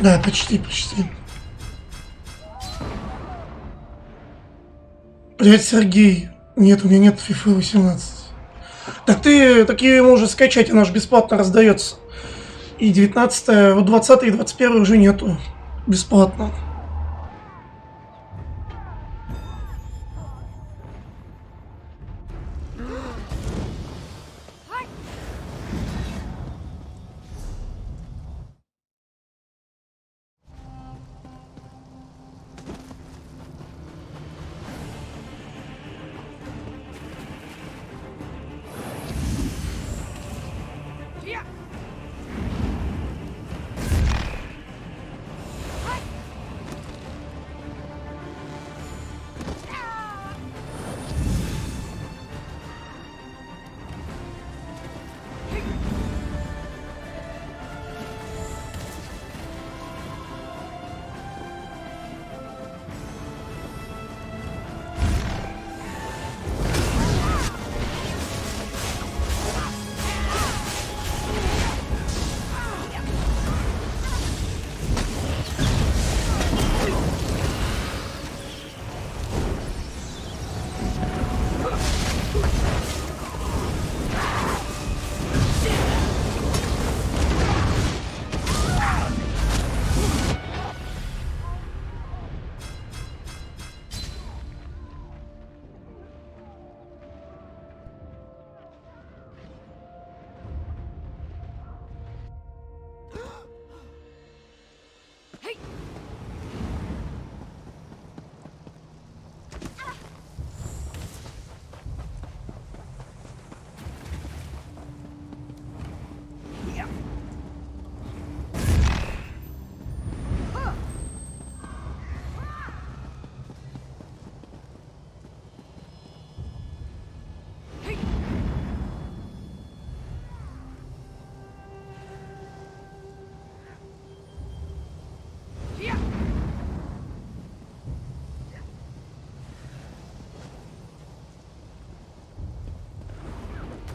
Да, почти, почти. Привет, Сергей. Нет, у меня нет FIFA 18. Так такие можешь скачать, она же бесплатно раздается. И 19, вот 20 и 21 уже нету. Бесплатно.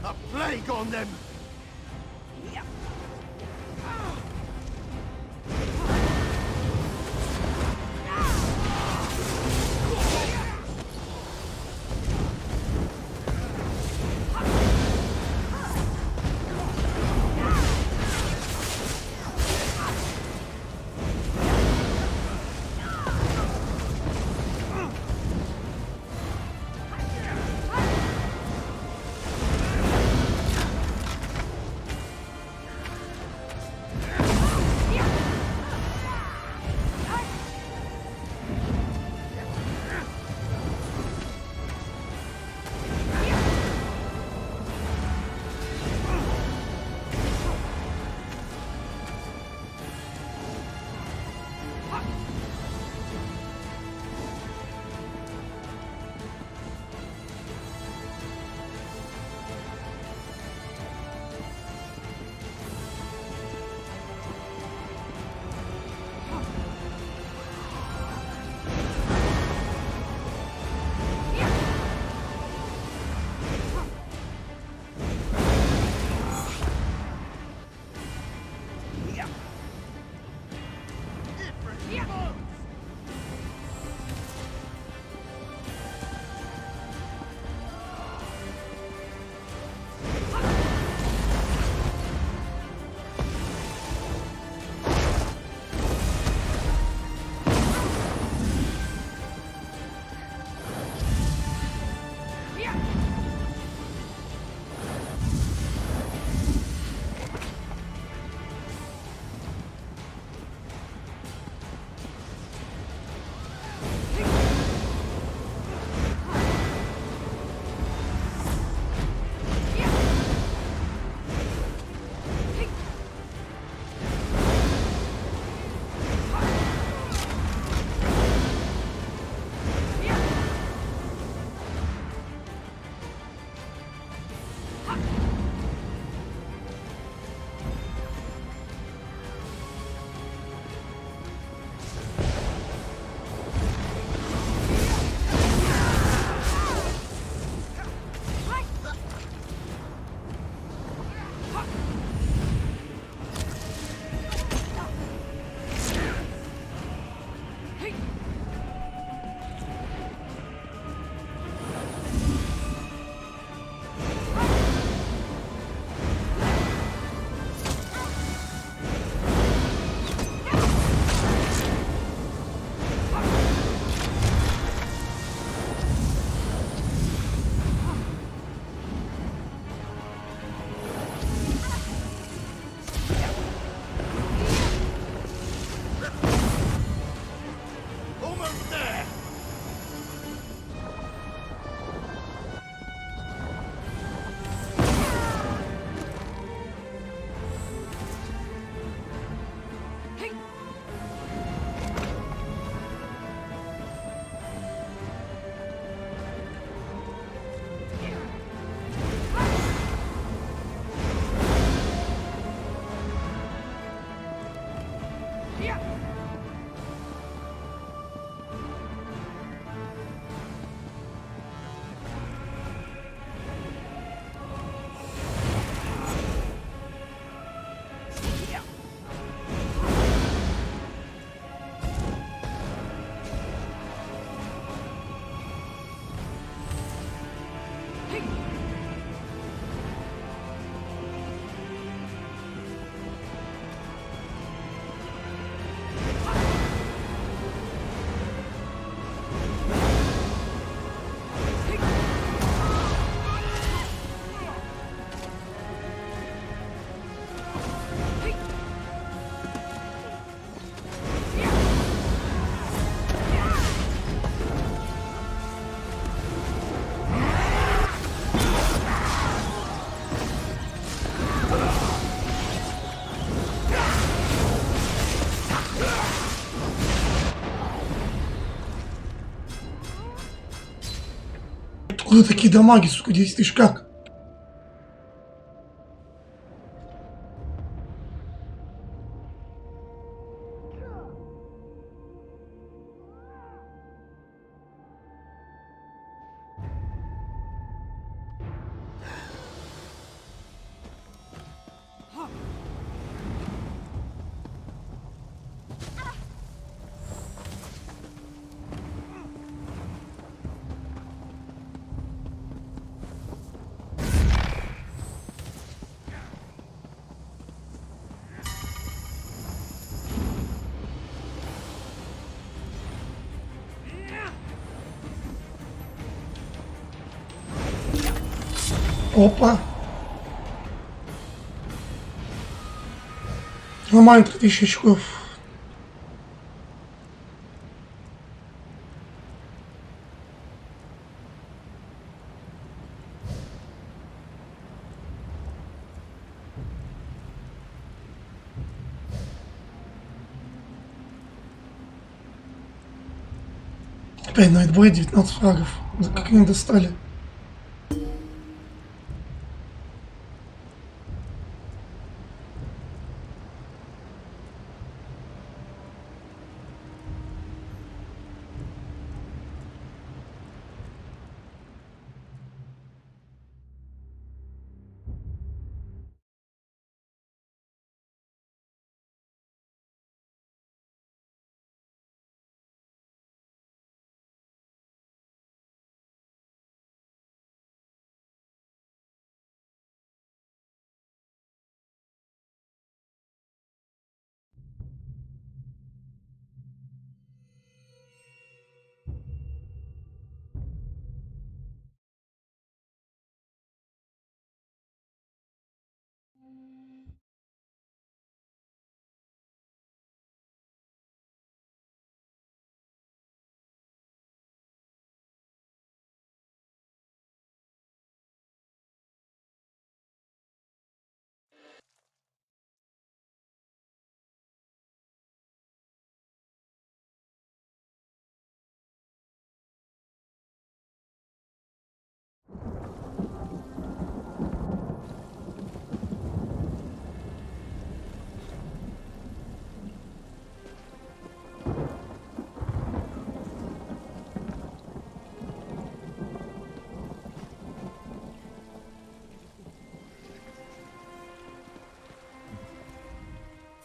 A plague on them! Откуда такие дамаги, сука, 10 тысяч, как? Опа. Ломаем 3000 очков. Опять найтбой, 19 фрагов. Да как они достали?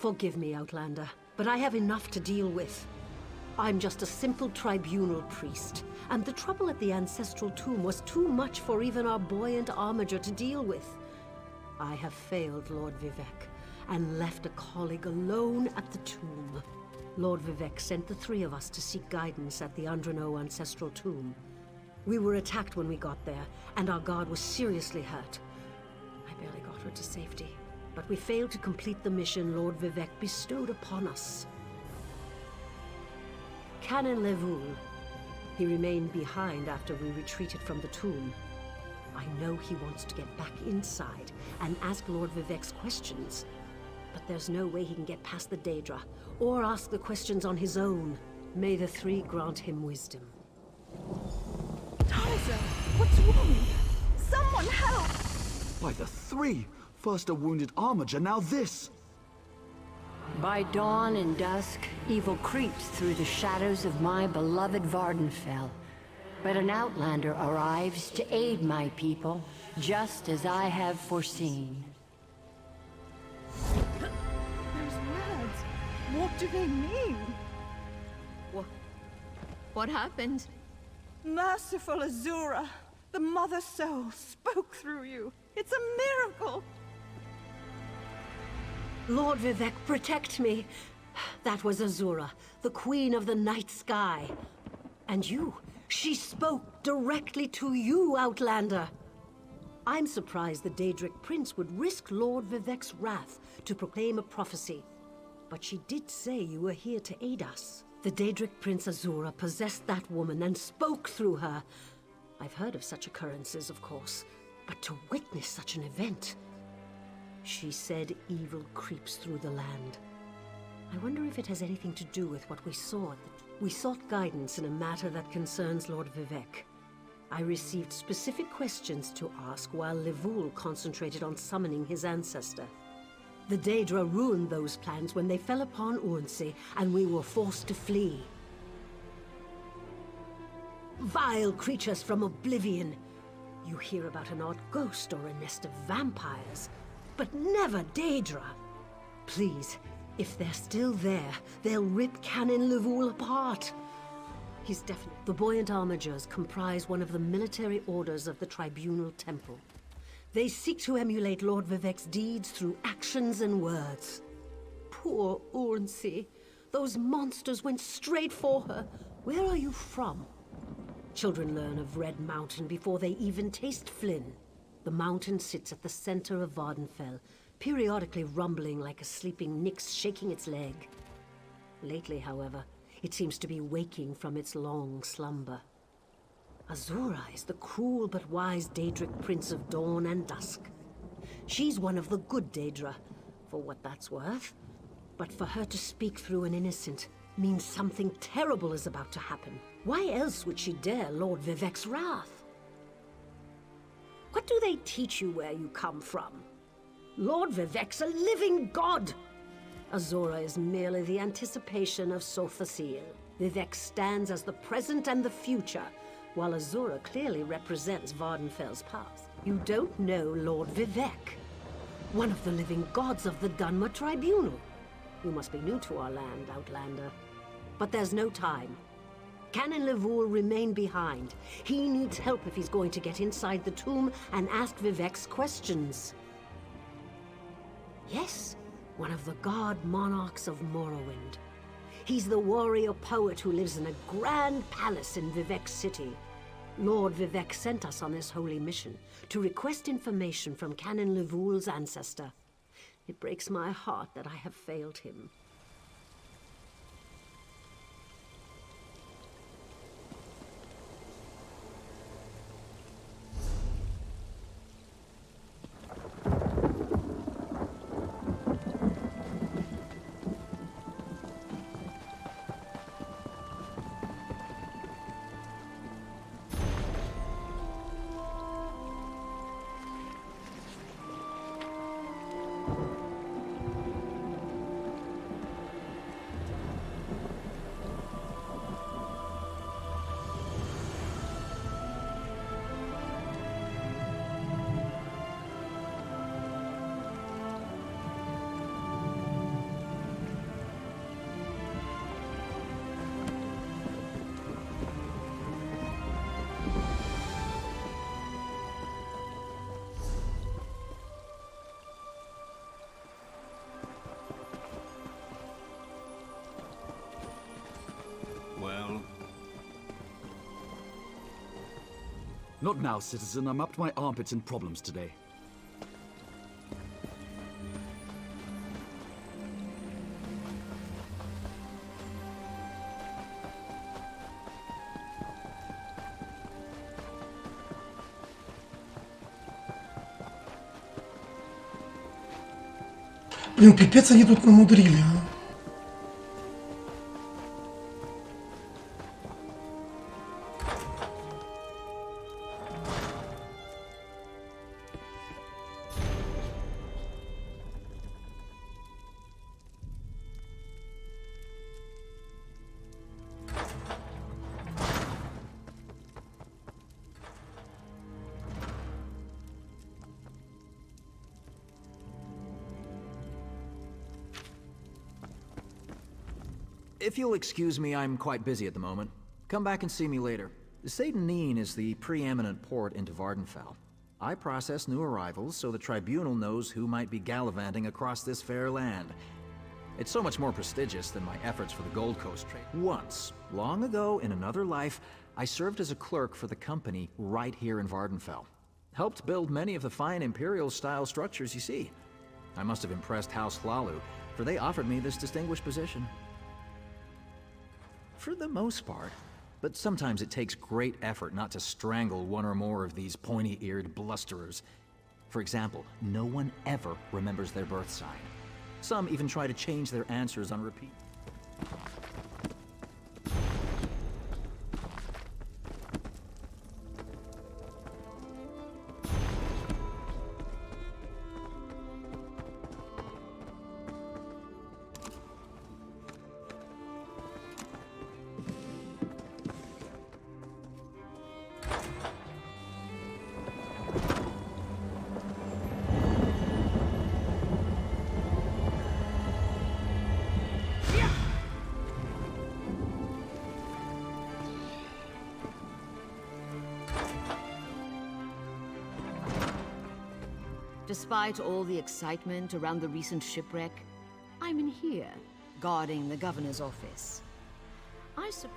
Forgive me, Outlander, but I have enough to deal with. I'm just a simple tribunal priest, and the trouble at the ancestral tomb was too much for even our buoyant armiger to deal with. I have failed Lord Vivek, and left a colleague alone at the tomb. Lord Vivek sent the three of us to seek guidance at the Andrano ancestral tomb. We were attacked when we got there, and our guard was seriously hurt. I barely got her to safety, but we failed to complete the mission Lord Vivek bestowed upon us. Canon Levoul. He remained behind after we retreated from the tomb. I know he wants to get back inside and ask Lord Vivek's questions, but there's no way he can get past the Daedra, or ask the questions on his own. May the three grant him wisdom. Tyser, what's wrong? Someone help! By the three! First a wounded armiger, now this! By dawn and dusk, evil creeps through the shadows of my beloved Vardenfell. But an outlander arrives to aid my people, just as I have foreseen. Those words, what do they mean? What happened? Merciful Azura, the Mother Soul spoke through you. It's a miracle! Lord Vivek, protect me! That was Azura, the Queen of the Night Sky. And you, she spoke directly to you, Outlander. I'm surprised the Daedric Prince would risk Lord Vivek's wrath to proclaim a prophecy. But she did say you were here to aid us. The Daedric Prince Azura possessed that woman and spoke through her. I've heard of such occurrences, of course, but to witness such an event... She said evil creeps through the land. I wonder if it has anything to do with what we saw. We sought guidance in a matter that concerns Lord Vivek. I received specific questions to ask while Levoul concentrated on summoning his ancestor. The Daedra ruined those plans when they fell upon Urnsey, and we were forced to flee. Vile creatures from oblivion. You hear about an odd ghost or a nest of vampires, but never Daedra. Please, if they're still there, they'll rip Canon Levoul apart. He's definitely... The buoyant armigers comprise one of the military orders of the Tribunal Temple. They seek to emulate Lord Vivek's deeds through actions and words. Poor Urnsey. Those monsters went straight for her. Where are you from? Children learn of Red Mountain before they even taste Flynn. The mountain sits at the center of Vardenfell, periodically rumbling like a sleeping Nyx shaking its leg. Lately, however, it seems to be waking from its long slumber. Azura is the cruel but wise Daedric Prince of Dawn and Dusk. She's one of the good Daedra, for what that's worth. But for her to speak through an innocent means something terrible is about to happen. Why else would she dare Lord Vivek's wrath? What do they teach you where you come from? Lord Vivek's a living god! Azura is merely the anticipation of Sothasil. Vivek stands as the present and the future, while Azura clearly represents Vardenfell's past. You don't know Lord Vivek, one of the living gods of the Dunmer Tribunal. You must be new to our land, Outlander. But there's no time. Canon Levoul remain behind. He needs help if he's going to get inside the tomb and ask Vivek's questions. Yes, one of the god monarchs of Morrowind. He's the warrior poet who lives in a grand palace in Vivek City. Lord Vivek sent us on this holy mission to request information from Canon Levoul's ancestor. It breaks my heart that I have failed him. Well? Not now, citizen. I'm up to my armpits in problems today. Блин, пипец они тут намудрили, а. If you'll excuse me, I'm quite busy at the moment. Come back and see me later. Seyden is the preeminent port into Vardenfell. I process new arrivals so the Tribunal knows who might be gallivanting across this fair land. It's so much more prestigious than my efforts for the Gold Coast trade. Once, long ago in another life, I served as a clerk for the company right here in Vardenfell. Helped build many of the fine Imperial-style structures you see. I must have impressed House Hlalu, for they offered me this distinguished position. For the most part, but sometimes it takes great effort not to strangle one or more of these pointy-eared blusterers. For example, no one ever remembers their birth sign. Some even try to change their answers on repeat. Despite all the excitement around the recent shipwreck, I'm in here, guarding the governor's office. I suppose.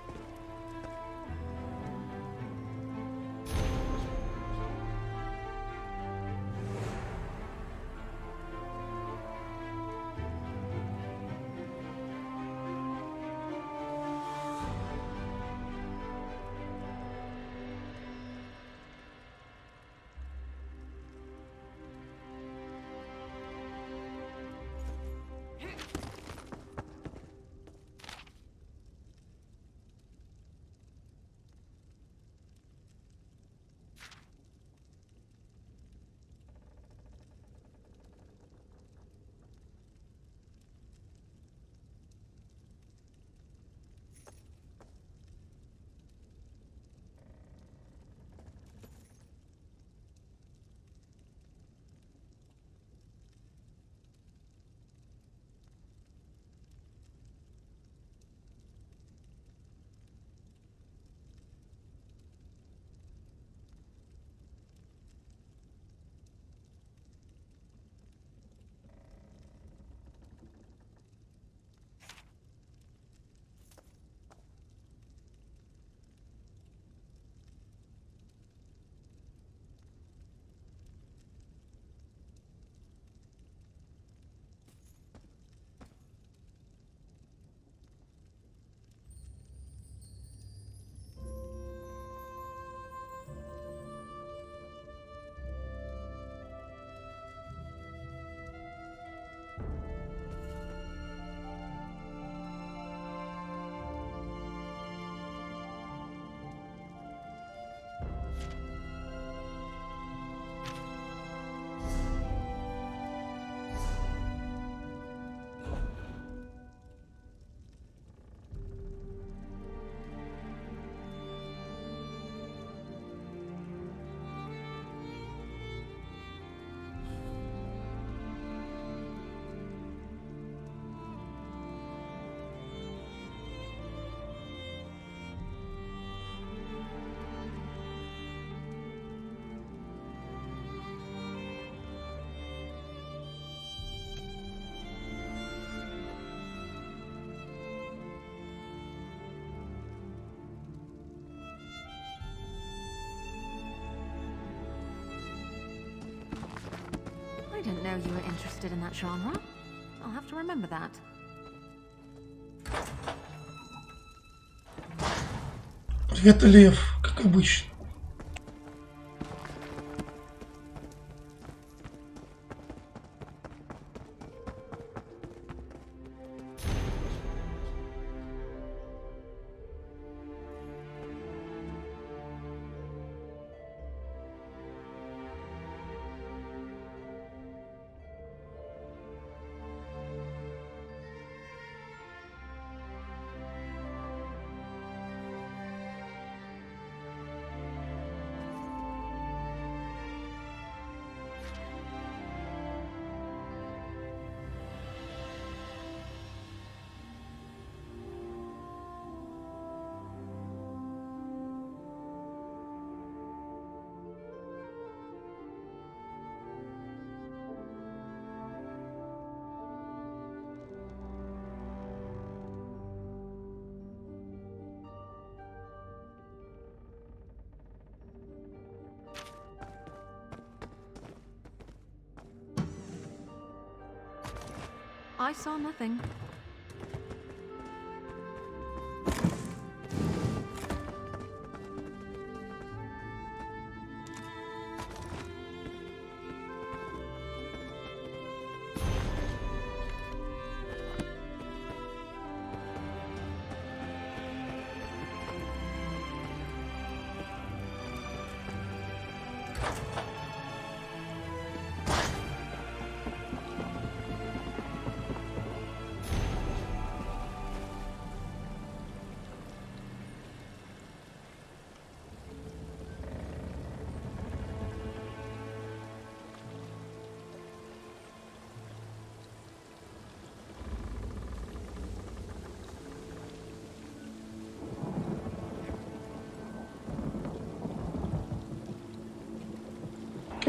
I didn't know you were interested in that genre. I'll have to remember that. Привет, Лев, как обычно. I saw nothing.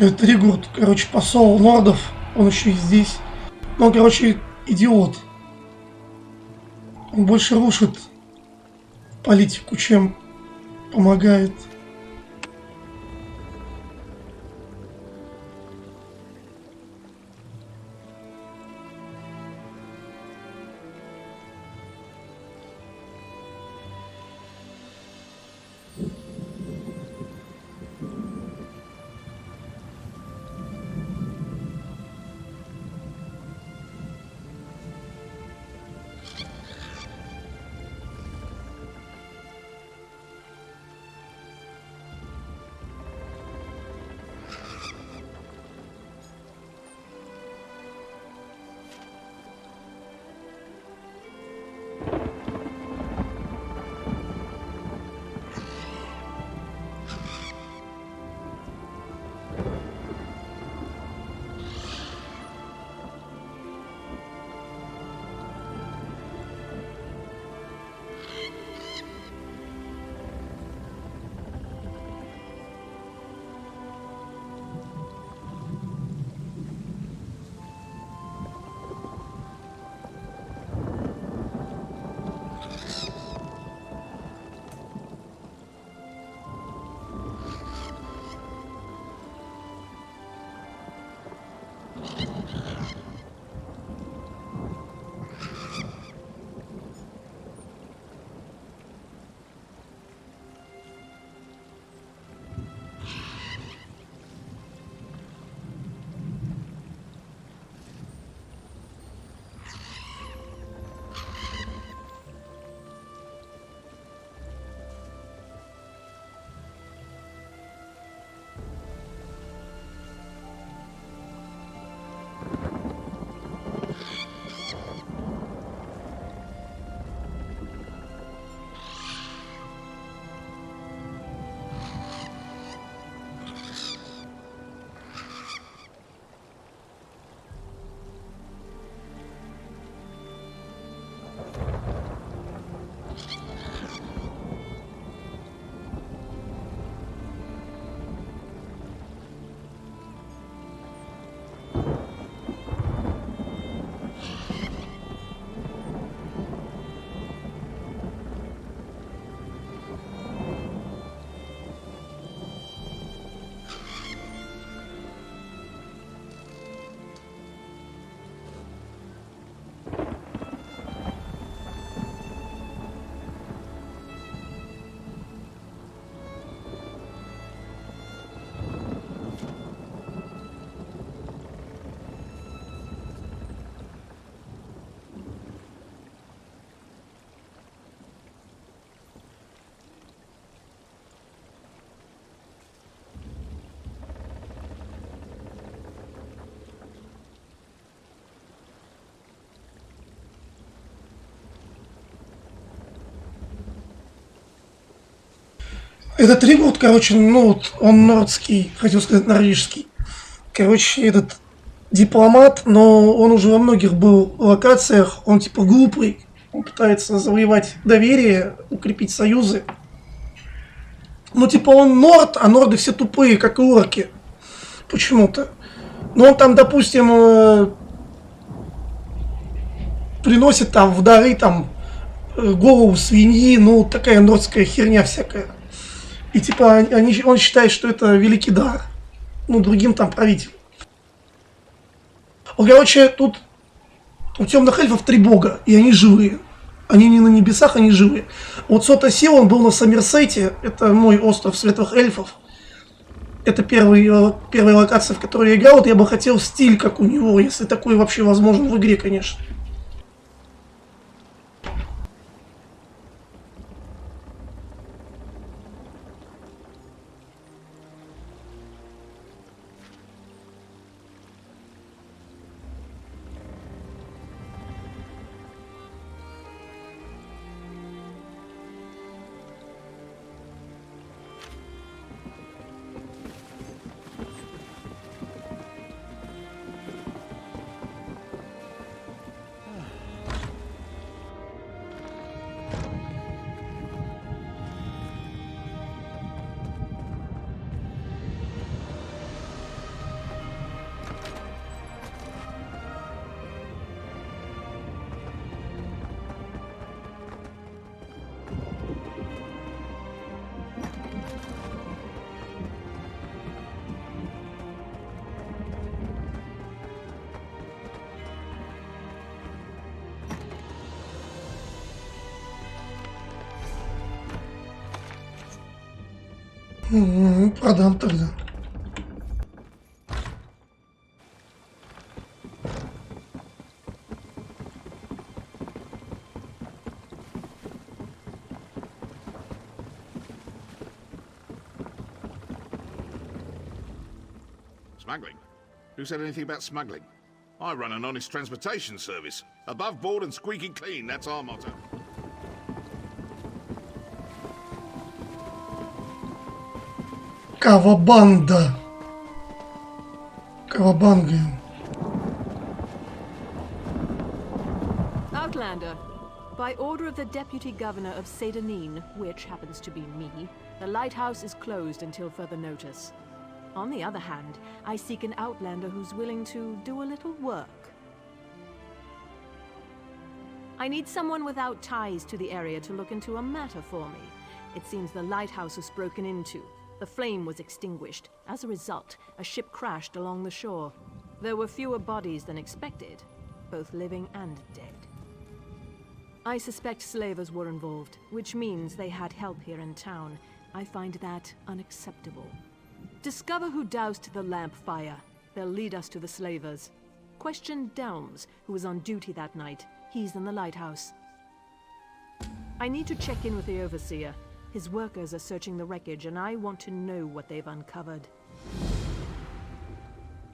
Это Ригурд, короче, посол нордов. Он еще и здесь. Но он, короче, идиот. Он больше рушит политику, чем помогает. Этот Ригурд, короче, ну вот он нордский, хотел сказать норвежский. Короче, этот дипломат, но он уже во многих был локациях, он типа глупый, он пытается завоевать доверие, укрепить союзы. Ну типа он норд, а норды все тупые, как и орки. Почему-то. Но он там, допустим, приносит там в дары там голову свиньи, ну такая нордская херня всякая. И типа он считает, что это великий дар. Ну, другим там правителям. Вот, короче, тут у темных эльфов 3 бога, и они живые. Они не на небесах, они живые. Вот Сота Сил, он был на Сомерсете, это мой остров светлых эльфов. Это первая локация, в которой я играл. Вот я бы хотел стиль, как у него, если такой вообще возможен в игре, конечно. Продам тогда. Smuggling? Who said anything about smuggling? I run an honest transportation service. Above board and squeaky clean, that's our motto. Кавабанда. Кавабанга. Outlander, by order of the Deputy Governor of Sedanine, which happens to be me, the lighthouse is closed until further notice. On the other hand, I seek an outlander who's willing to do a little work. I need someone without ties to the area to look into a matter for me. It seems the lighthouse was broken into. The flame was extinguished. As a result, a ship crashed along the shore. There were fewer bodies than expected, both living and dead. I suspect slavers were involved, which means they had help here in town. I find that unacceptable. Discover who doused the lamp fire. They'll lead us to the slavers. Question Delms, who was on duty that night. He's in the lighthouse. I need to check in with the overseer. His workers are searching the wreckage, and I want to know what they've uncovered.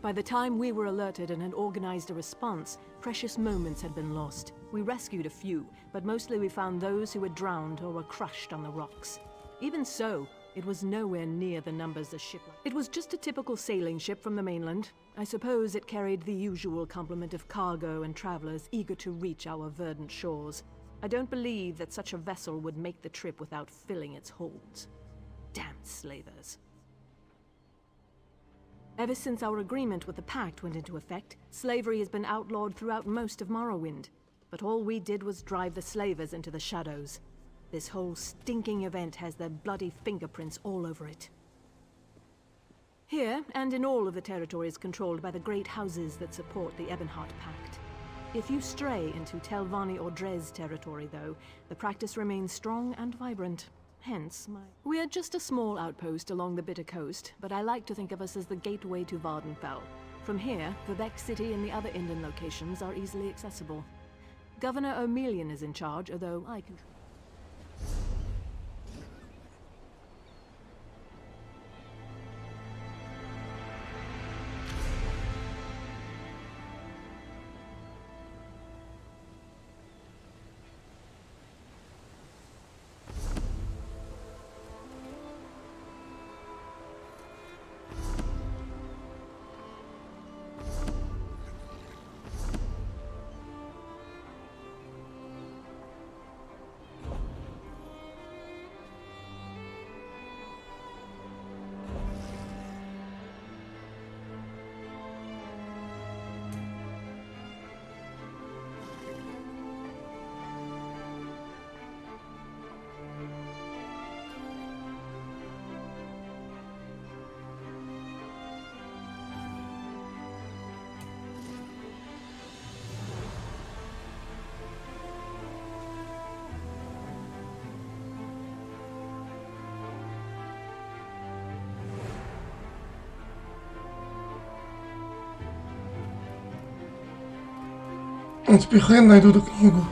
By the time we were alerted and had organized a response, precious moments had been lost. We rescued a few, but mostly we found those who had drowned or were crushed on the rocks. Even so, it was nowhere near the numbers the ship. It was just a typical sailing ship from the mainland. I suppose it carried the usual complement of cargo and travelers eager to reach our verdant shores. I don't believe that such a vessel would make the trip without filling its holds. Damn slavers. Ever since our agreement with the Pact went into effect, slavery has been outlawed throughout most of Morrowind. But all we did was drive the slavers into the shadows. This whole stinking event has their bloody fingerprints all over it. Here, and in all of the territories controlled by the great houses that support the Ebonheart Pact. If you stray into Telvanni or Dres territory, though, the practice remains strong and vibrant. Hence, we are just a small outpost along the Bitter Coast, but I like to think of us as the gateway to Vardenfell. From here, Vivek City and the other inland locations are easily accessible. Governor O'Melian is in charge, although I can... Теперь хрен найду эту книгу.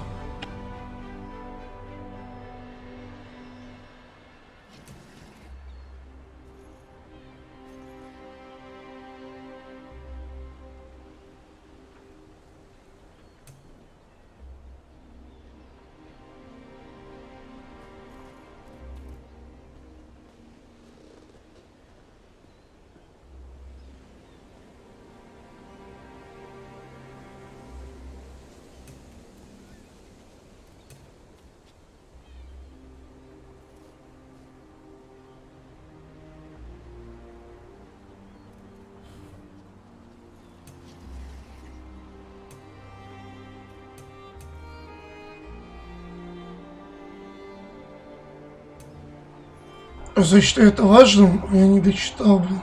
Зачитаю это важным, а я не дочитал, блин.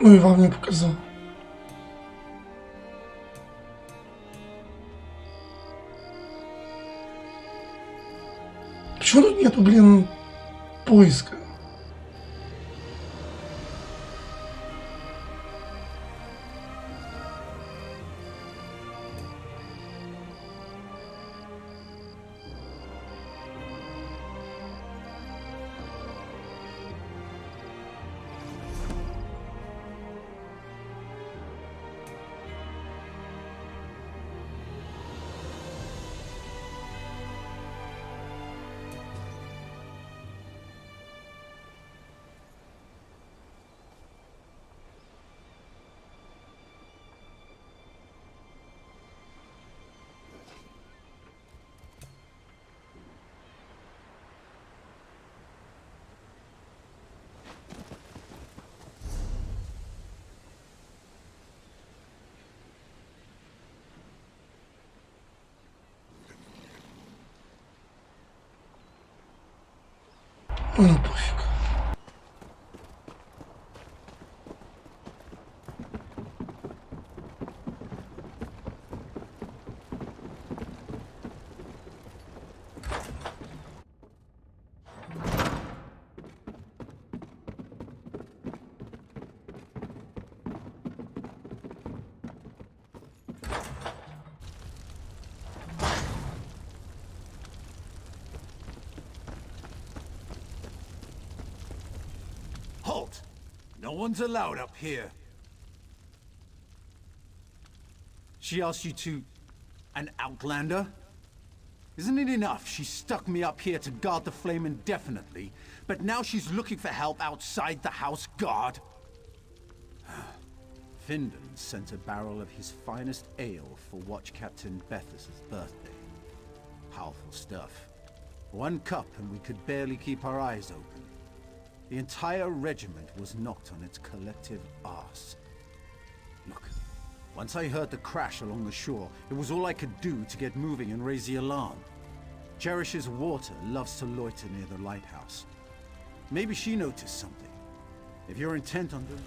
Ну и вам не показал. Почему тут нету, блин, поиска? Ну пофиг. Halt! No one's allowed up here. She asked you to... an outlander? Isn't it enough she stuck me up here to guard the flame indefinitely, but now she's looking for help outside the house guard? Findon sent a barrel of his finest ale for Watch Captain Bethes's birthday. Powerful stuff. One cup and we could barely keep our eyes open. The entire regiment was knocked on its collective arse. Look, once I heard the crash along the shore, it was all I could do to get moving and raise the alarm. Cherish's water loves to loiter near the lighthouse. Maybe she noticed something. If you're intent on doing...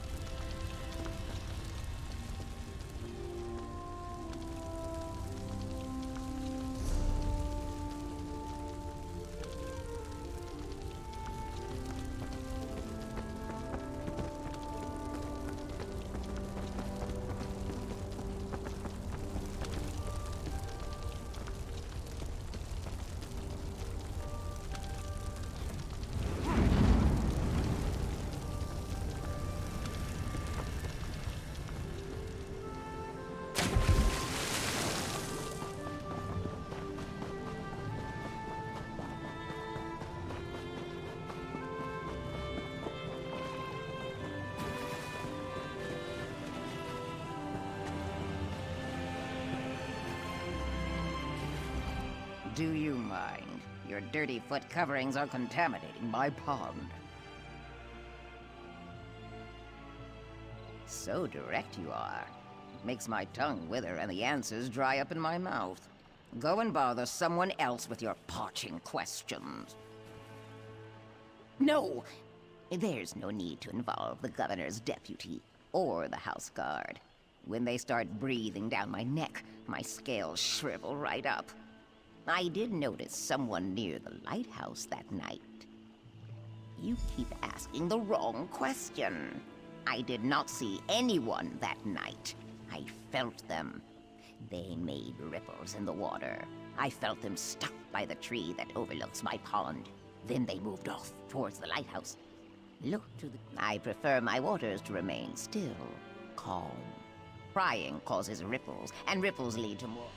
Do you mind? Your dirty foot coverings are contaminating my pond. So direct you are. It makes my tongue wither and the answers dry up in my mouth. Go and bother someone else with your parching questions. No! There's no need to involve the governor's deputy or the house guard. When they start breathing down my neck, my scales shrivel right up. I did notice someone near the lighthouse that night. You keep asking the wrong question. I did not see anyone that night. I felt them. They made ripples in the water. I felt them stuck by the tree that overlooks my pond. Then they moved off towards the lighthouse. Look to the... I prefer my waters to remain still, calm. Prying causes ripples, and ripples lead to more...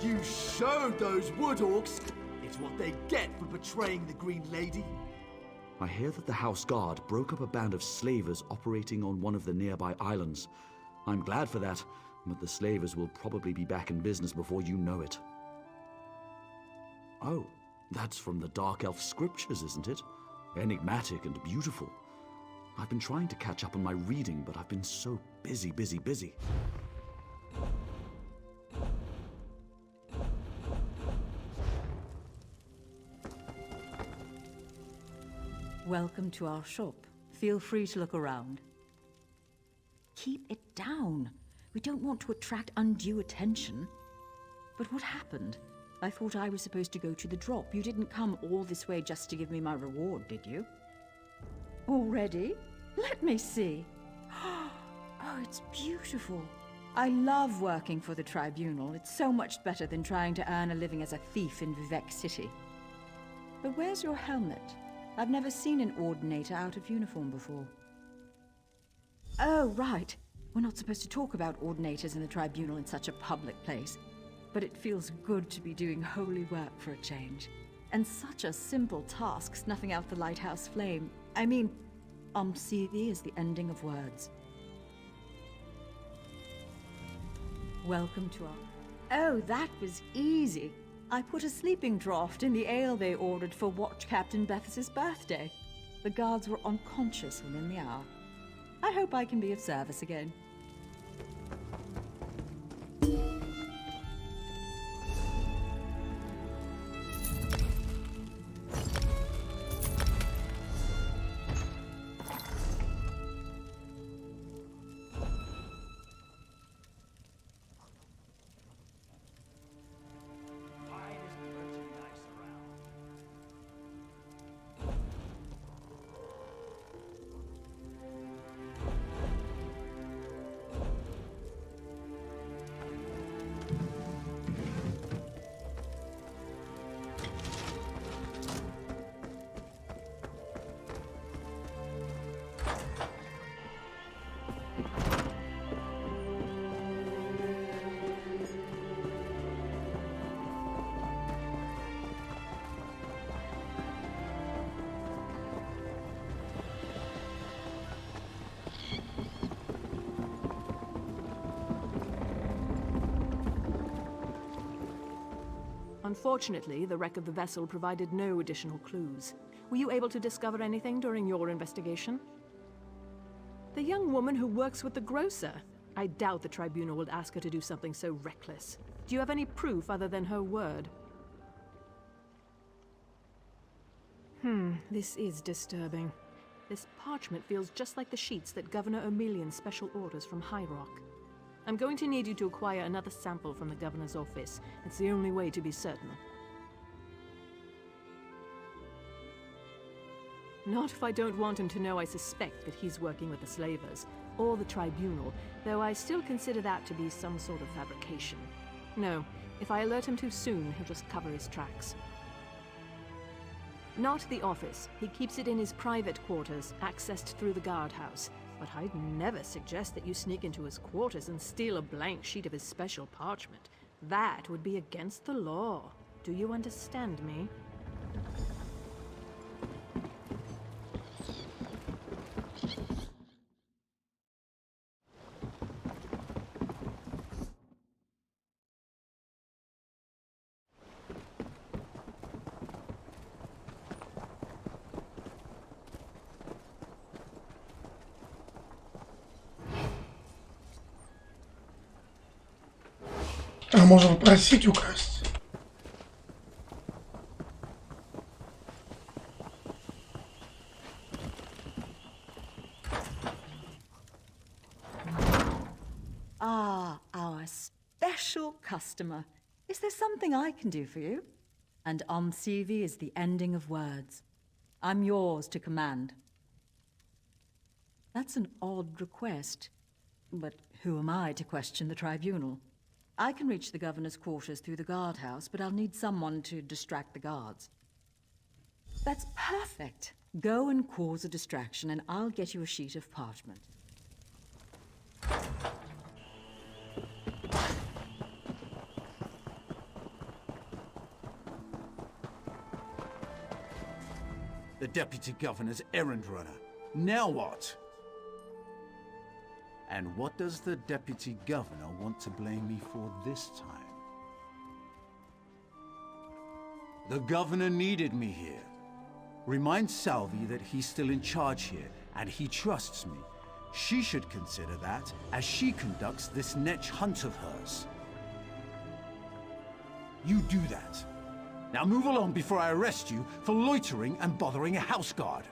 You showed those wood orcs! It's what they get for betraying the Green Lady. I hear that the House Guard broke up a band of slavers operating on one of the nearby islands. I'm glad for that, but the slavers will probably be back in business before you know it. Oh, that's from the Dark Elf scriptures, isn't it? Enigmatic and beautiful. I've been trying to catch up on my reading, but I've been so busy. Welcome to our shop. Feel free to look around. Keep it down. We don't want to attract undue attention. But what happened? I thought I was supposed to go to the drop. You didn't come all this way just to give me my reward, did you? Already? Let me see. Oh, it's beautiful. I love working for the tribunal. It's so much better than trying to earn a living as a thief in Vivek City. But where's your helmet? I've never seen an ordinator out of uniform before. Oh, right. We're not supposed to talk about ordinators in the tribunal in such a public place. But it feels good to be doing holy work for a change. And such a simple task, snuffing out the lighthouse flame. I mean, CV is the ending of words. Welcome to our... Oh, that was easy. I put a sleeping draught in the ale they ordered for Watch Captain Bethes's birthday. The guards were unconscious within the hour. I hope I can be of service again. Unfortunately, the wreck of the vessel provided no additional clues. Were you able to discover anything during your investigation? The young woman who works with the grocer. I doubt the tribunal would ask her to do something so reckless. Do you have any proof other than her word? This is disturbing. This parchment feels just like the sheets that Governor O'Melian's special orders from High Rock. I'm going to need you to acquire another sample from the governor's office. It's the only way to be certain. Not if I don't want him to know I suspect that he's working with the slavers, or the tribunal, though I still consider that to be some sort of fabrication. No, if I alert him too soon, he'll just cover his tracks. Not the office. He keeps it in his private quarters, accessed through the guardhouse. But I'd never suggest that you sneak into his quarters and steal a blank sheet of his special parchment. That would be against the law. Do you understand me? А можно попросить украсть. Ah, our special customer. Is there something I can do for you? And CV is the ending of words. I'm yours to command. That's an odd request. But who am I to question the tribunal? I can reach the governor's quarters through the guardhouse, but I'll need someone to distract the guards. That's perfect. Go and cause a distraction, and I'll get you a sheet of parchment. The deputy governor's errand runner. Now what? And what does the deputy governor want to blame me for this time? The governor needed me here. Remind Salvi that he's still in charge here, and he trusts me. She should consider that as she conducts this next hunt of hers. You do that. Now move along before I arrest you for loitering and bothering a house guard.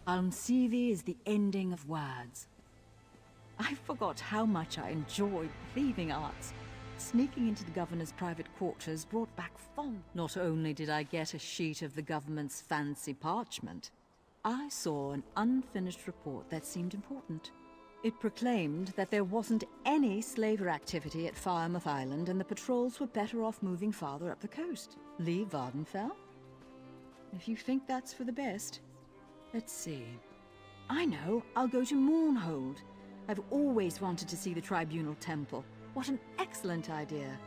Almsivi is the ending of words. I forgot how much I enjoyed leaving arts. Sneaking into the governor's private quarters brought back fond. Not only did I get a sheet of the government's fancy parchment, I saw an unfinished report that seemed important. It proclaimed that there wasn't any slaver activity at Firemouth Island and the patrols were better off moving farther up the coast. Leave Vardenfell? If you think that's for the best. Let's see. I know, I'll go to Mournhold. I've always wanted to see the Tribunal Temple. What an excellent idea.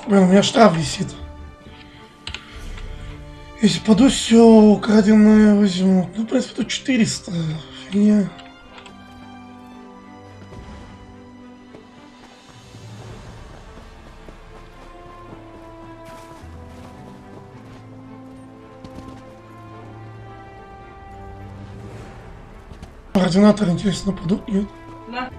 Блин, у меня штраф висит. Если паду, все украденное возьмут. Ну, в принципе, тут 400. Фигня. Координаторы, интересно, падут? Нет? Да.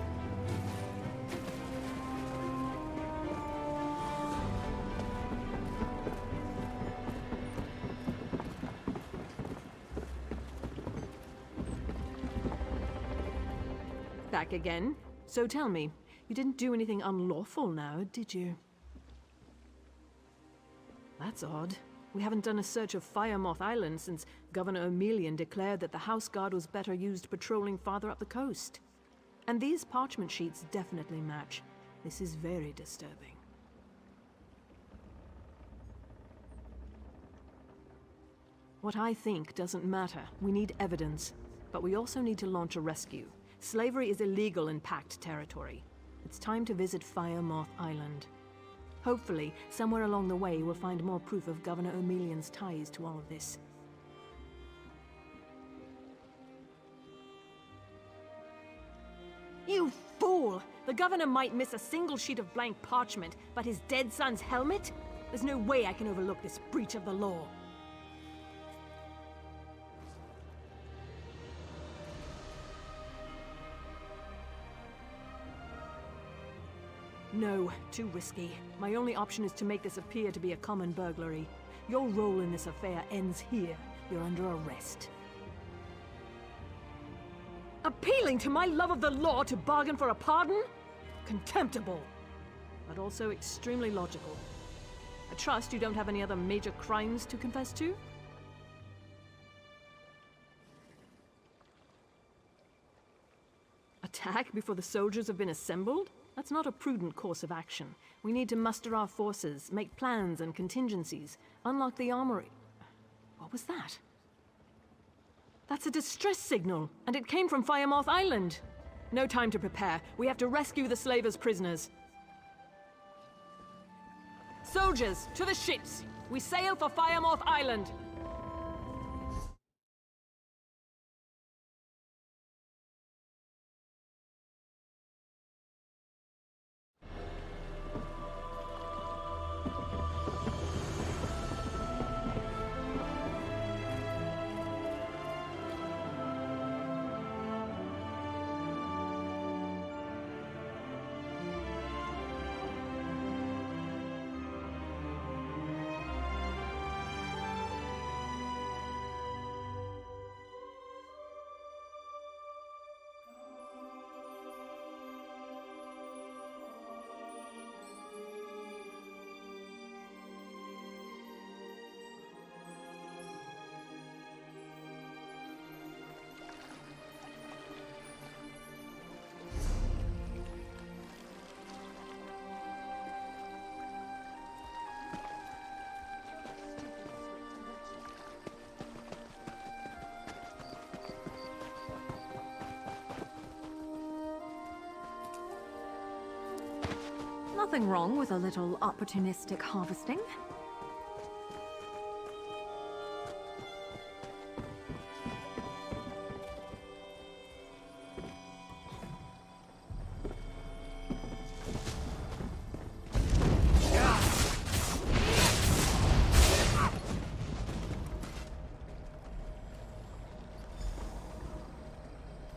Back again? So tell me, you didn't do anything unlawful now, did you? That's odd. We haven't done a search of Firemoth Island since Governor O'Melian declared that the House Guard was better used patrolling farther up the coast. And these parchment sheets definitely match. This is very disturbing. What I think doesn't matter. We need evidence. But we also need to launch a rescue. Slavery is illegal in Pact territory. It's time to visit Firemoth Island. Hopefully, somewhere along the way, we'll find more proof of Governor O'Melian's ties to all of this. You fool! The governor might miss a single sheet of blank parchment, but his dead son's helmet? There's no way I can overlook this breach of the law. No, too risky. My only option is to make this appear to be a common burglary. Your role in this affair ends here. You're under arrest. Appealing to my love of the law to bargain for a pardon? Contemptible. But also extremely logical. I trust you don't have any other major crimes to confess to? Attack before the soldiers have been assembled? That's not a prudent course of action. We need to muster our forces, make plans and contingencies, unlock the armory. What was that? That's a distress signal, and it came from Firemoth Island. No time to prepare. We have to rescue the slavers' prisoners. Soldiers, to the ships! We sail for Firemoth Island! Nothing wrong with a little opportunistic harvesting.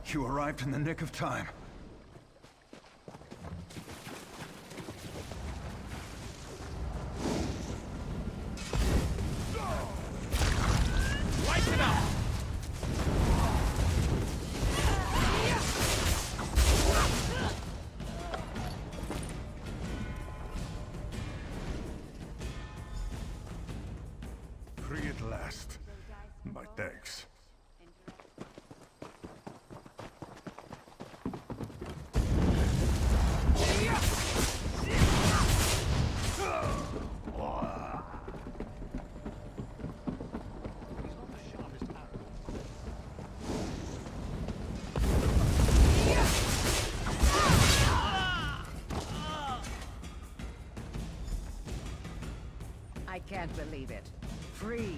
You arrived in the nick of time. Can't believe it. Free.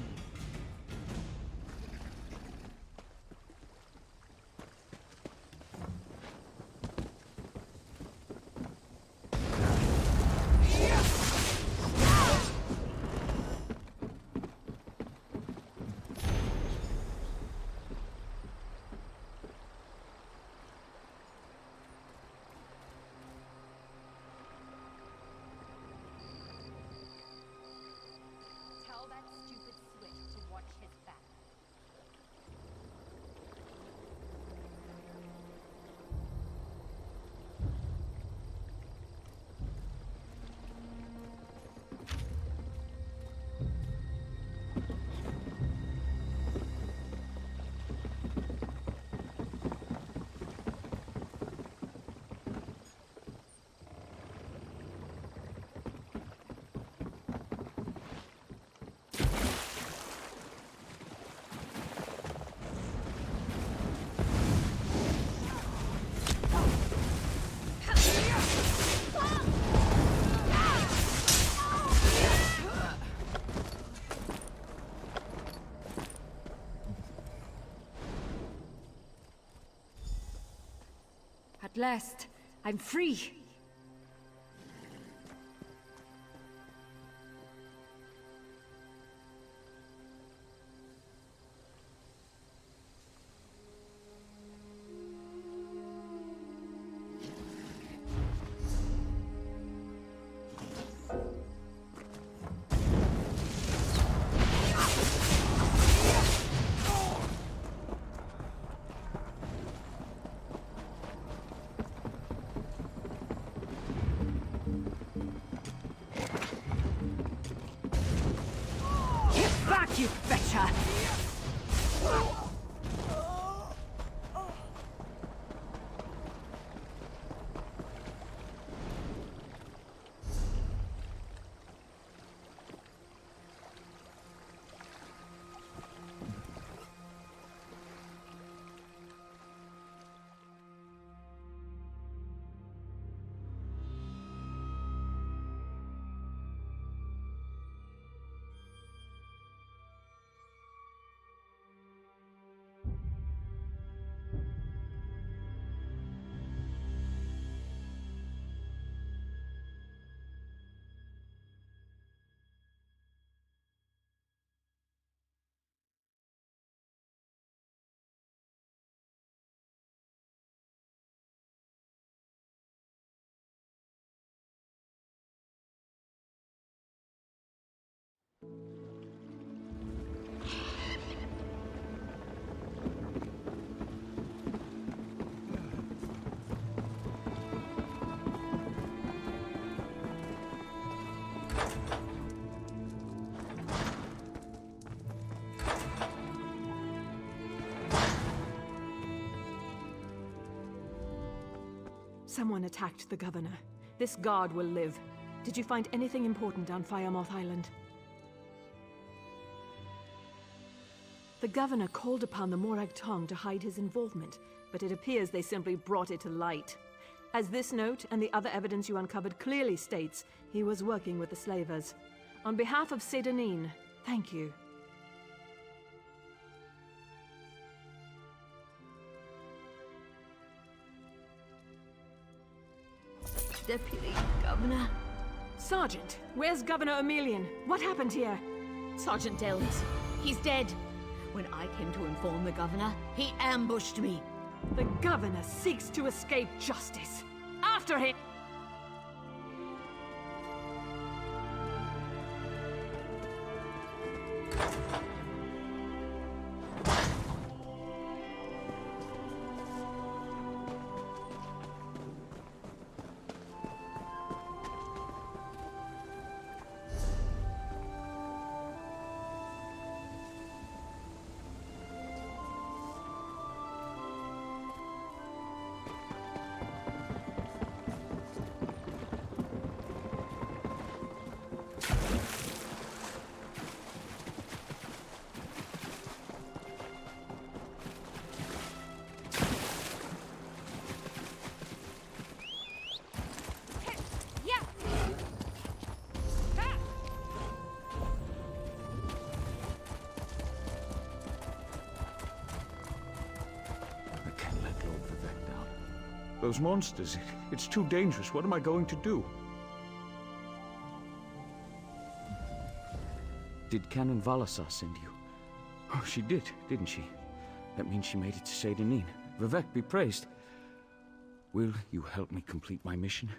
At last, I'm free. You betcha! Someone attacked the governor. This guard will live. Did you find anything important on Firemoth Island? The governor called upon the Morag Tong to hide his involvement, but it appears they simply brought it to light. As this note and the other evidence you uncovered clearly states, he was working with the slavers. On behalf of Sedanine, thank you. Deputy Governor? Sergeant, where's Governor Emelian? What happened here? Sergeant Delves. He's dead. When I came to inform the governor, he ambushed me. The governor seeks to escape justice. After him! those monsters. It's too dangerous. What am I going to do? Did Canon Valasar send you? Oh, she did, didn't she? That means she made it to Saint Denis. Vivek be praised. Will you help me complete my mission?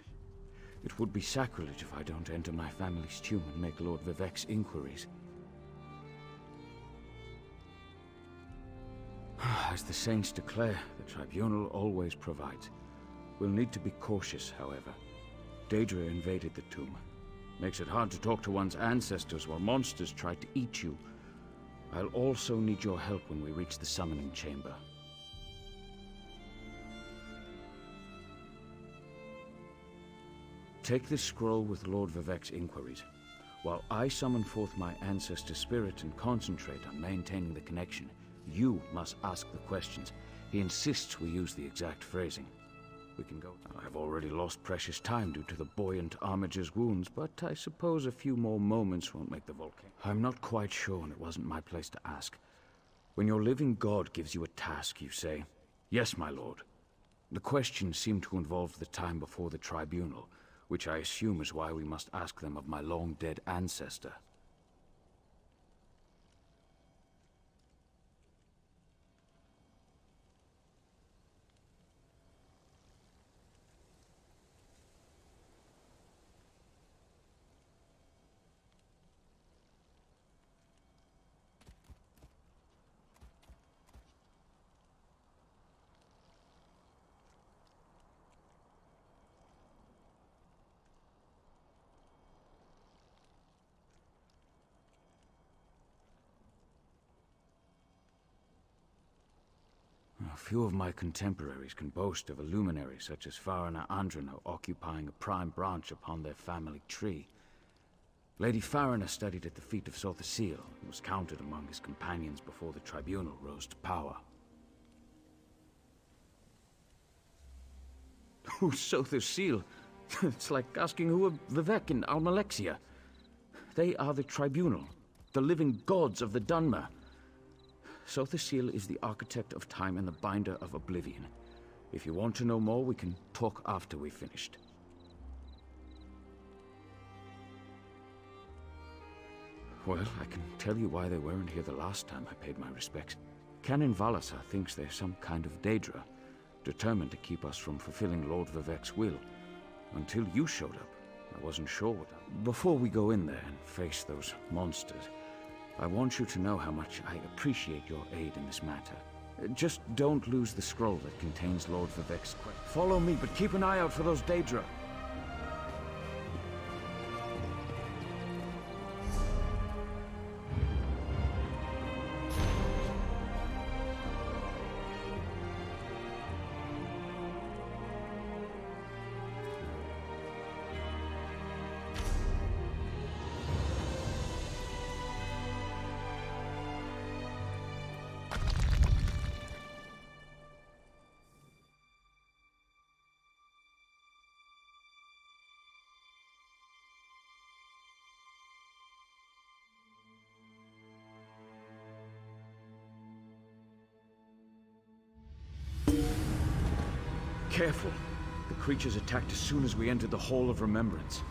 It would be sacrilege if I don't enter my family's tomb and make Lord Vivek's inquiries. As the saints declare, the tribunal always provides. We'll need to be cautious, however. Daedra invaded the tomb. Makes it hard to talk to one's ancestors while monsters try to eat you. I'll also need your help when we reach the summoning chamber. Take this scroll with Lord Vivek's inquiries, while I summon forth my ancestor spirit and concentrate on maintaining the connection. You must ask the questions. He insists we use the exact phrasing. We can go. I've already lost precious time due to the buoyant armiger's wounds, but I suppose a few more moments won't make the volcano. I'm not quite sure, and it wasn't my place to ask. When your living god gives you a task, you say, "Yes, my lord." The questions seem to involve the time before the tribunal, which I assume is why we must ask them of my long-dead ancestor. Few of my contemporaries can boast of a luminary such as Farina Andrano occupying a prime branch upon their family tree. Lady Farina studied at the feet of Sotha Sil and was counted among his companions before the tribunal rose to power. Who's Sotha Sil? It's like asking who are Vivek and Almalexia. They are the tribunal, the living gods of the Dunmer. Sotha Sil is the architect of time and the binder of oblivion. If you want to know more, we can talk after we've finished. Well, I can tell you why they weren't here the last time I paid my respects. Canon Valasar thinks they're some kind of Daedra, determined to keep us from fulfilling Lord Vivek's will. Until you showed up, I wasn't sure what... Before we go in there and face those monsters, I want you to know how much I appreciate your aid in this matter. Just don't lose the scroll that contains Lord Vivek's quest. Follow me, but keep an eye out for those Daedra. Careful. The creatures attacked as soon as we entered the Hall of Remembrance.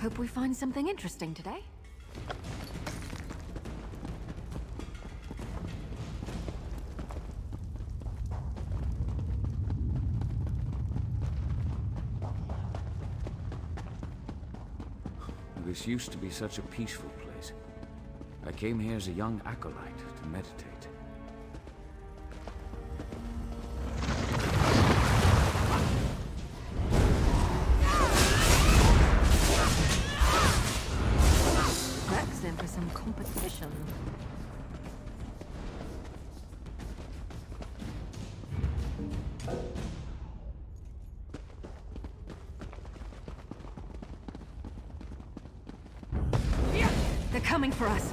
Hope we find something interesting today. This used to be such a peaceful place. I came here as a young acolyte to meditate. Rex in for some competition. They're coming for us.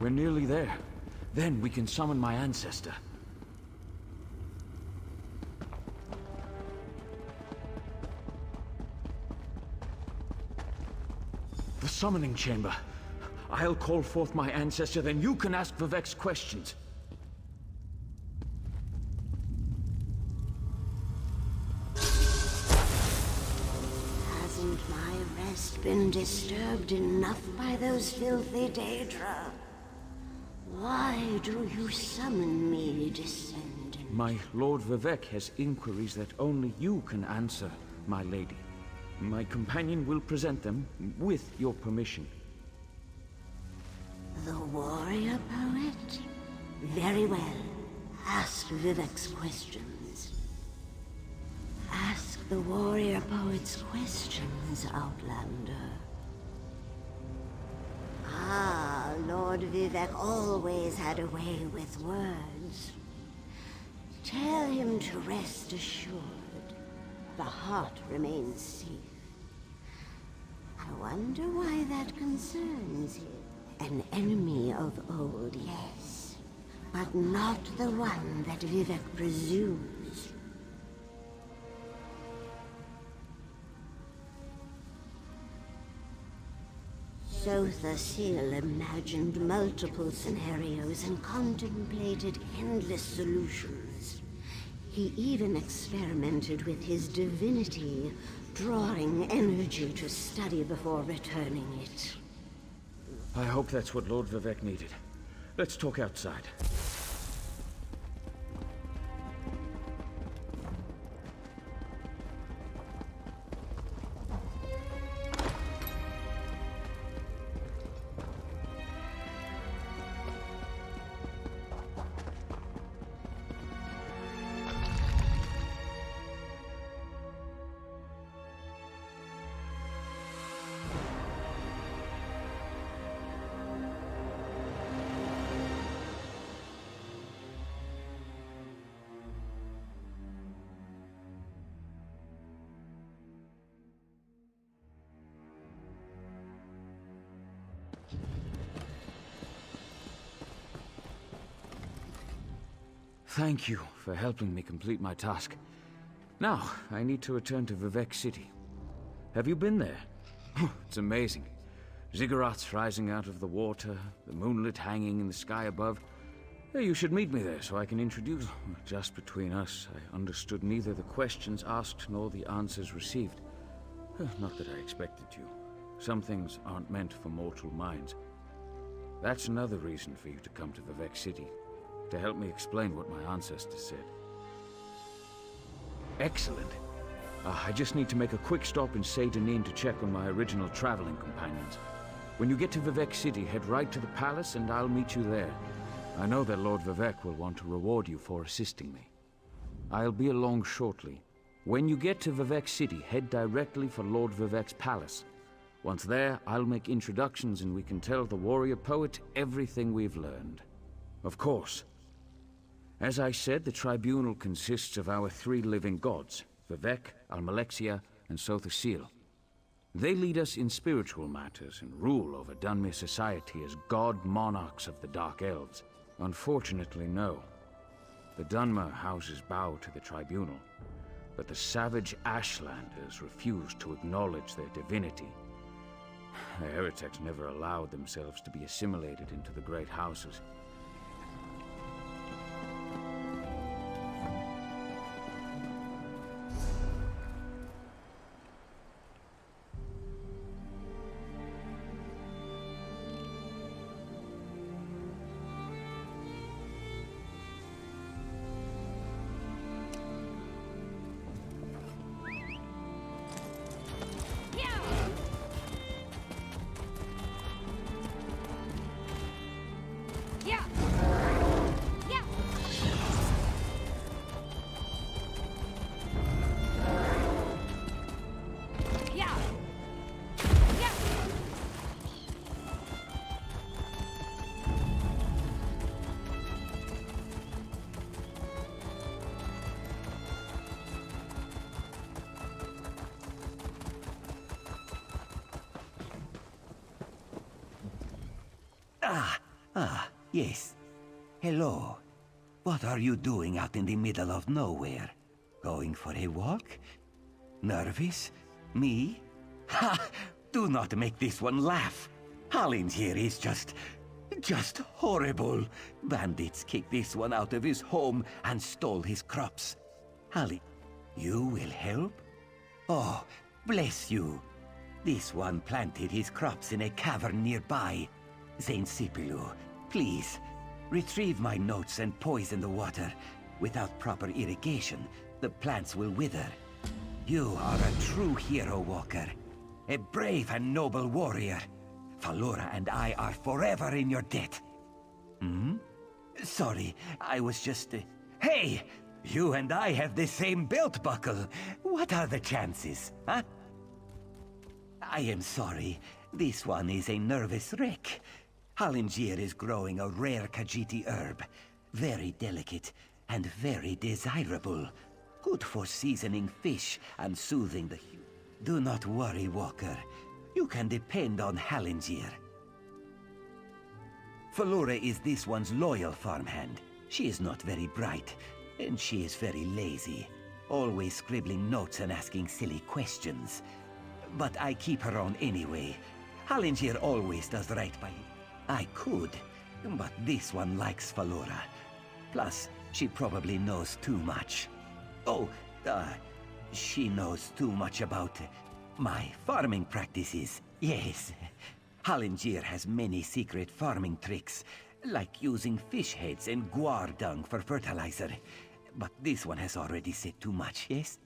We're nearly there. Then we can summon my ancestor. The summoning chamber. I'll call forth my ancestor, then you can ask Vivek's questions. Hasn't my rest been disturbed enough by those filthy Daedra? Why do you summon me, descendant? My Lord Vivek has inquiries that only you can answer, my lady. My companion will present them with your permission. The warrior poet? Very well. Ask Vivek's questions. Ask the warrior poet's questions, Outlander. Ah, Lord Vivek always had a way with words. Tell him to rest assured. The heart remains safe. I wonder why that concerns him. An enemy of old, yes, but not the one that Vivek presumes. Sotha Sil imagined multiple scenarios and contemplated endless solutions. He even experimented with his divinity, drawing energy to study before returning it. I hope that's what Lord Vivek needed. Let's talk outside. Thank you for helping me complete my task. Now, I need to return to Vivek City. Have you been there? It's amazing. Ziggurats rising out of the water, the moonlit hanging in the sky above. You should meet me there so I can introduce... Just between us, I understood neither the questions asked nor the answers received. Not that I expected you. Some things aren't meant for mortal minds. That's another reason for you to come to Vivek City. To help me explain what my ancestors said. Excellent. I just need to make a quick stop in Seydanin to check on my original traveling companions. When you get to Vivek City, head right to the palace and I'll meet you there. I know that Lord Vivek will want to reward you for assisting me. I'll be along shortly. When you get to Vivek City, head directly for Lord Vivek's palace. Once there, I'll make introductions and we can tell the warrior poet everything we've learned. Of course. As I said, the tribunal consists of our 3 living gods, Vivek, Almalexia, and Sothasil. They lead us in spiritual matters and rule over Dunmer society as god monarchs of the Dark Elves. Unfortunately, no. The Dunmer houses bow to the tribunal, but the savage Ashlanders refuse to acknowledge their divinity. The heretics never allowed themselves to be assimilated into the great houses. Yes. Hello. What are you doing out in the middle of nowhere? Going for a walk? Nervous? Me? Ha! Do not make this one laugh. Hallin here is just horrible. Bandits kicked this one out of his home and stole his crops. Hallin, you will help? Oh, bless you. This one planted his crops in a cavern nearby. Saint Sipilu, please, retrieve my notes and poison the water. Without proper irrigation, the plants will wither. You are a true hero, Walker. A brave and noble warrior. Falora and I are forever in your debt. Hmm? Sorry, I was just... Hey! You and I have the same belt buckle. What are the chances, huh? I am sorry. This one is a nervous wreck. Hallingir is growing a rare Khajiiti herb. Very delicate and very desirable. Good for seasoning fish and soothing the... Do not worry, Walker. You can depend on Hallingir. Falora is this one's loyal farmhand. She is not very bright, and she is very lazy. Always scribbling notes and asking silly questions. But I keep her on anyway. Hallingir always does right by... I could, but this one likes Falora. Plus, she probably knows too much. Oh, she knows too much about my farming practices. Yes. Hallingir has many secret farming tricks, like using fish heads and guar dung for fertilizer. But this one has already said too much, yes?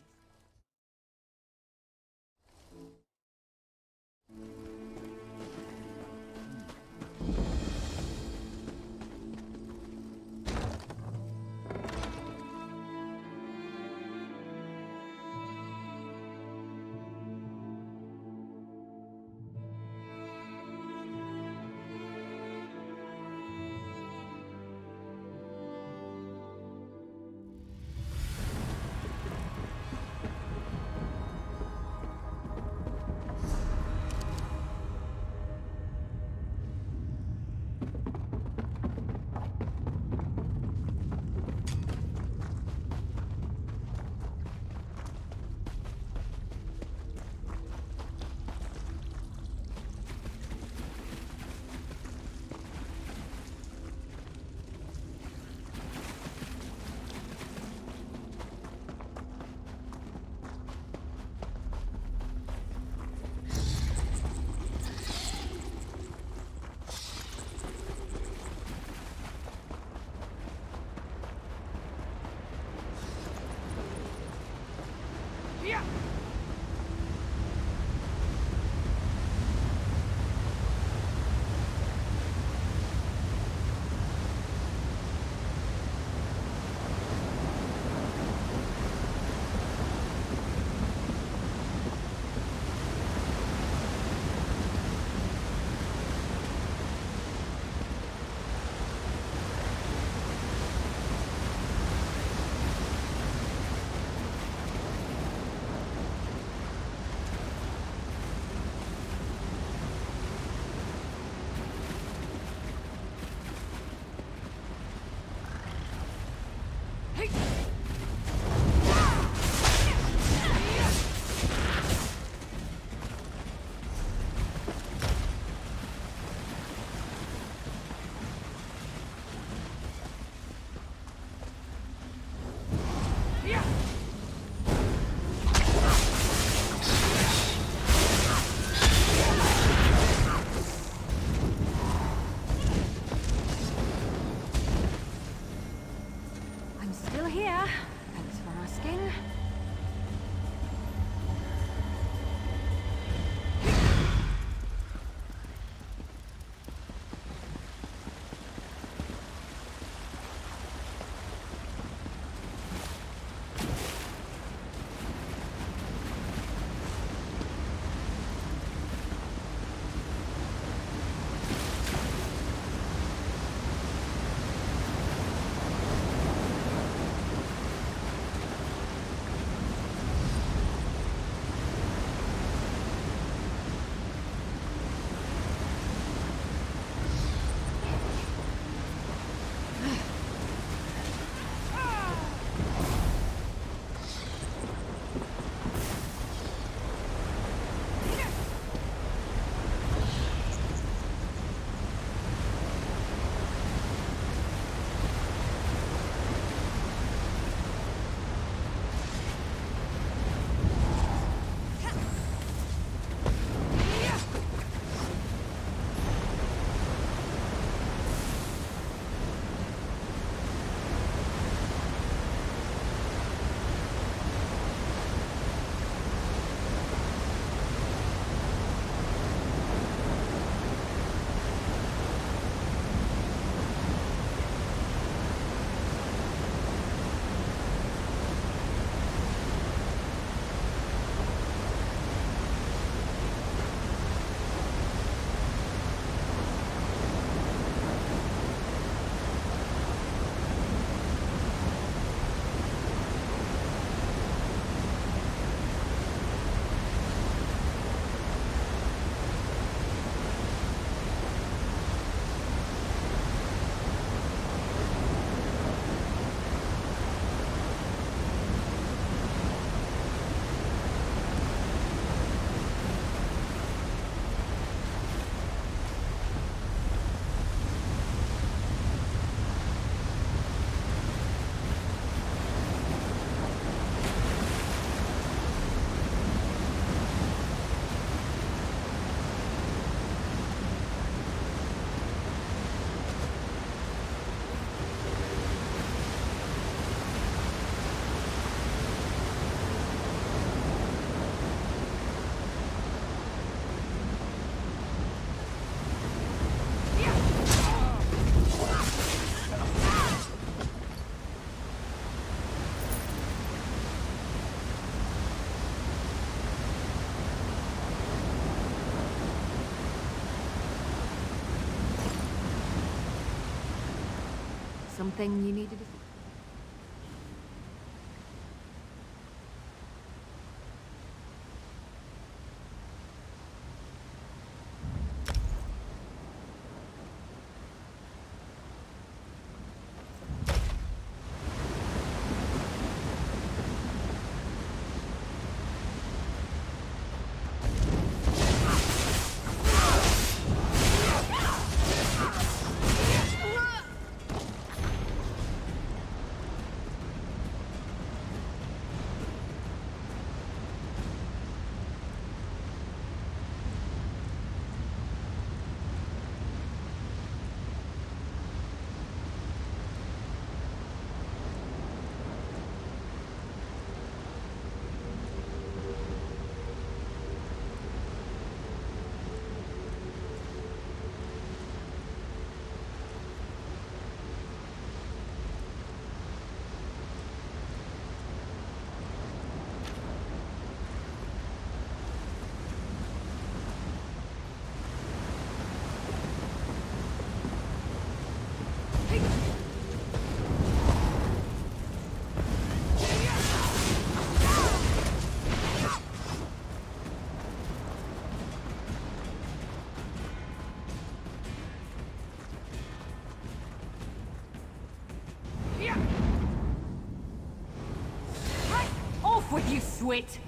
something you needed? Off with you, Swit!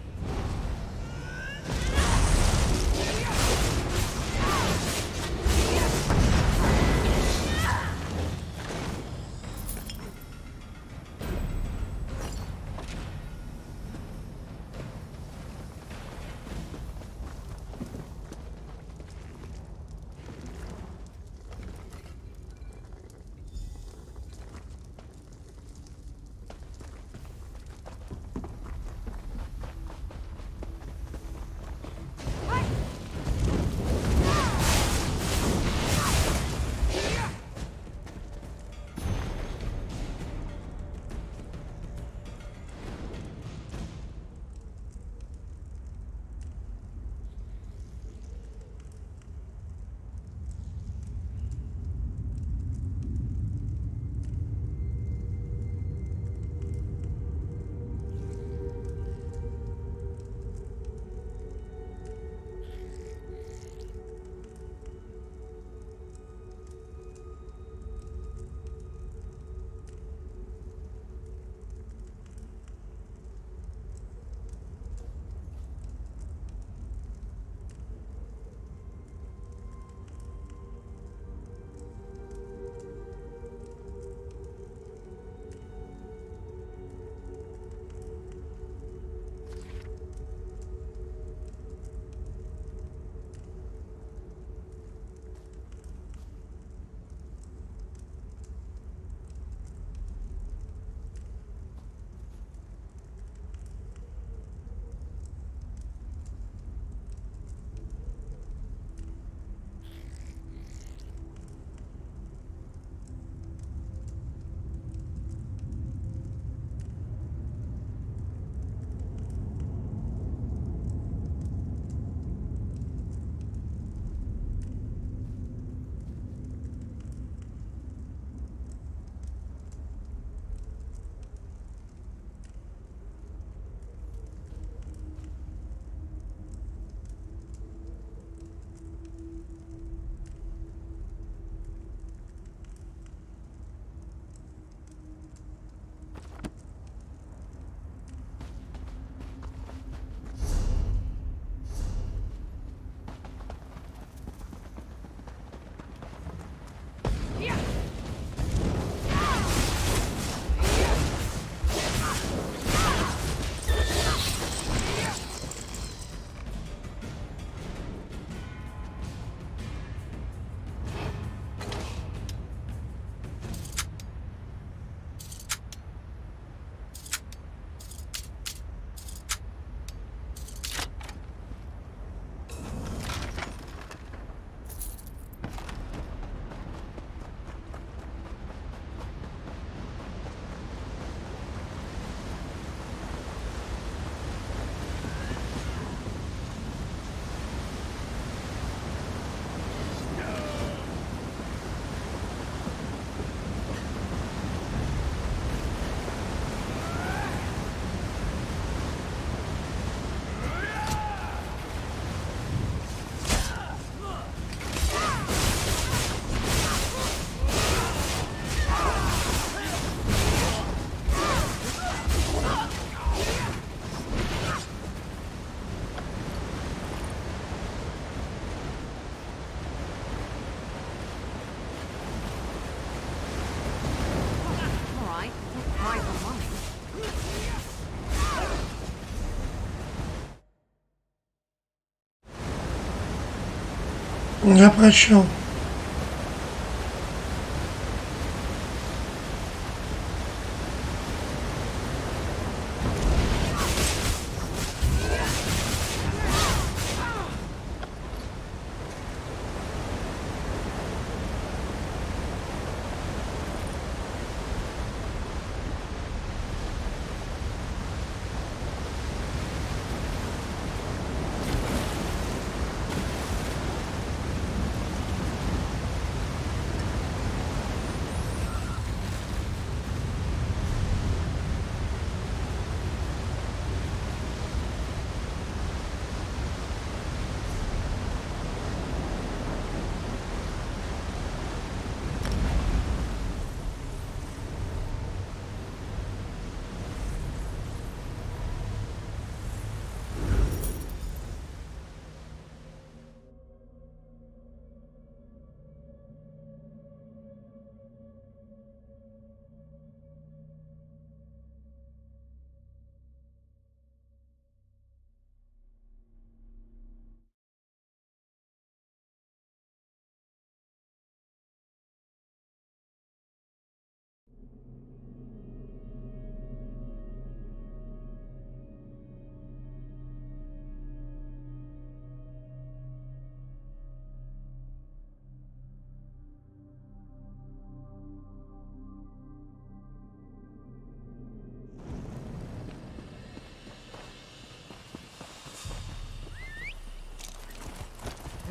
Я прощал.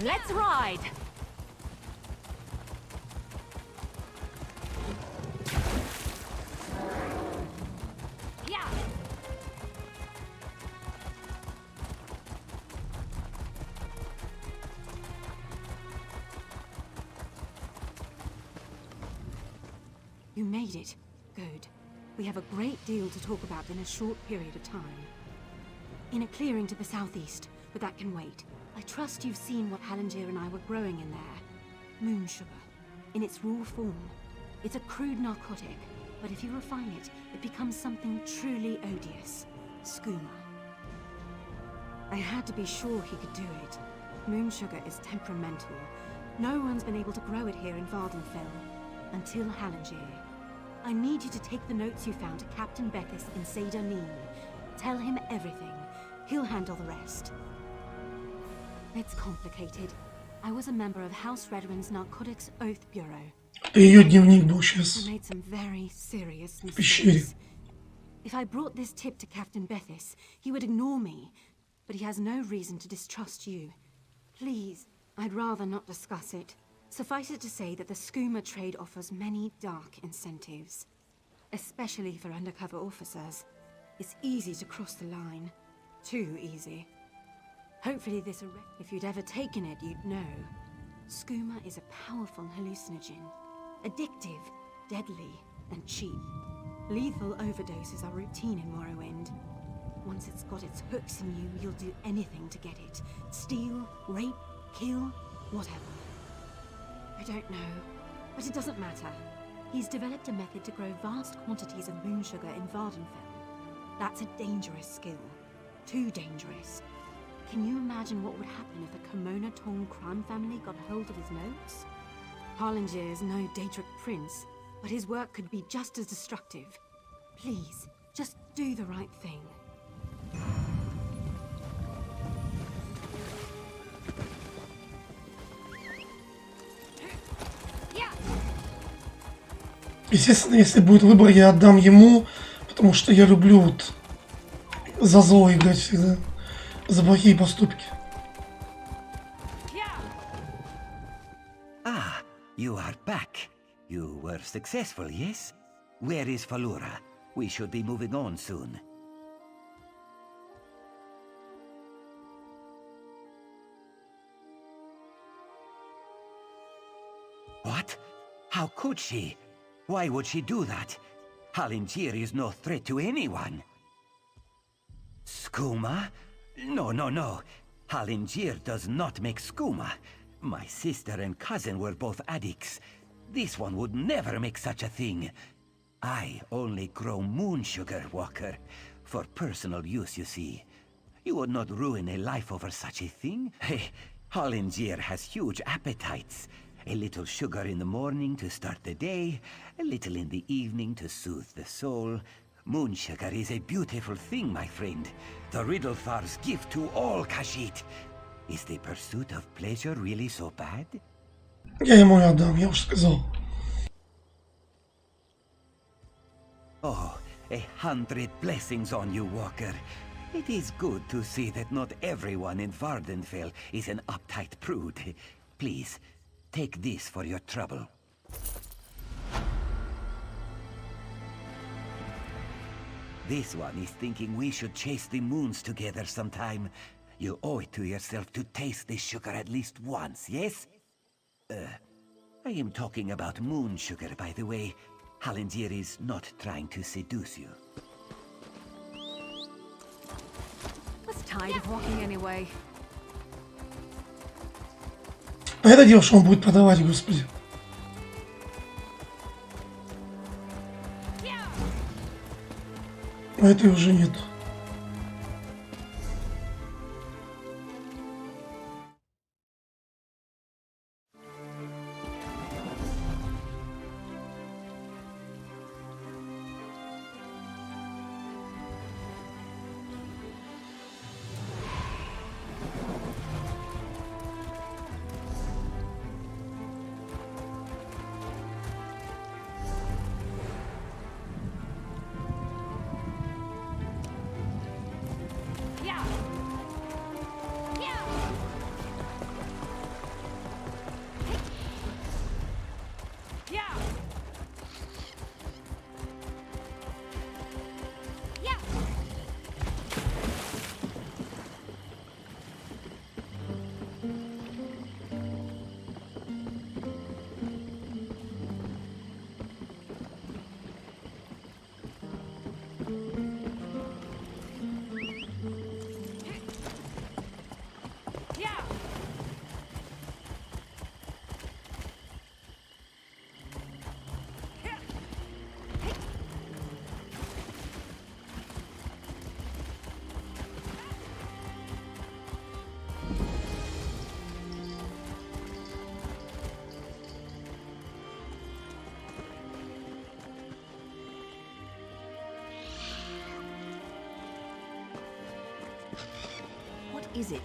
Let's ride! Yeah! You made it. Good. We have a great deal to talk about in a short period of time. In a clearing to the southeast, but that can wait. I trust you've seen what Halangier and I were growing in there. Moon sugar. In its raw form. It's a crude narcotic, but if you refine it, it becomes something truly odious. Skooma. I had to be sure he could do it. Moon sugar is temperamental. No one's been able to grow it here in Vardenfell. Until Halangier. I need you to take the notes you found to Captain Bethis in Seder Neen. Tell him everything. He'll handle the rest. It's complicated. I was a member of House Redwin's Narcotics Oath Bureau. Ее дневник был сейчас I made some very serious в пещере. mistakes. If I brought this tip to Captain Bethis, he would ignore me. But he has no reason to distrust you. Please, I'd rather not discuss it. Suffice it to say that the skooma trade offers many dark incentives. Especially for undercover officers. It's easy to cross the line. Too easy. Hopefully this if you'd ever taken it, you'd know. Skooma is a powerful hallucinogen. Addictive, deadly, and cheap. Lethal overdoses are routine in Morrowind. Once it's got its hooks in you, you'll do anything to get it. Steal, rape, kill, whatever. I don't know, but it doesn't matter. He's developed a method to grow vast quantities of moon sugar in Vardenfell. That's a dangerous skill. Too dangerous. Can you imagine what would happen if the Kimona Tong crime family got hold of his notes? Harlinger is no Daedric prince, but his work could be just as destructive. Please, just do the right thing. Естественно, если будет выбор, я отдам ему, потому что я люблю вот за зло играть всегда, за плохие поступки. Ah, you are back. You were successful, yes? Where is Falura? We should be moving on soon. What? How could she? Why would she do that? Halangier is no threat to anyone. Skooma? No, no, no. Halangier does not make skooma. My sister and cousin were both addicts. This one would never make such a thing. I only grow moon sugar, Walker. For personal use, you see. You would not ruin a life over such a thing. Hey, Hollinger has huge appetites. A little sugar in the morning to start the day, a little in the evening to soothe the soul. Moon sugar is a beautiful thing, my friend. The Riddlethar's gift to all Khajiit. Is the pursuit of pleasure really so bad? Я ему и отдам, я уже сказал. Oh, 100 blessings on you, Walker. It is good to see that not everyone in Vardenfell is an uptight prude. Please, take this for your trouble. This one is thinking we should chase the moons together sometime. You owe it to yourself to taste this sugar at least once, yes? I am talking about moon sugar, by the way. Hollinger is not trying to seduce you. I was tired of walking anyway. А это дело, что он будет продавать, господи. А этой уже нет. What is it?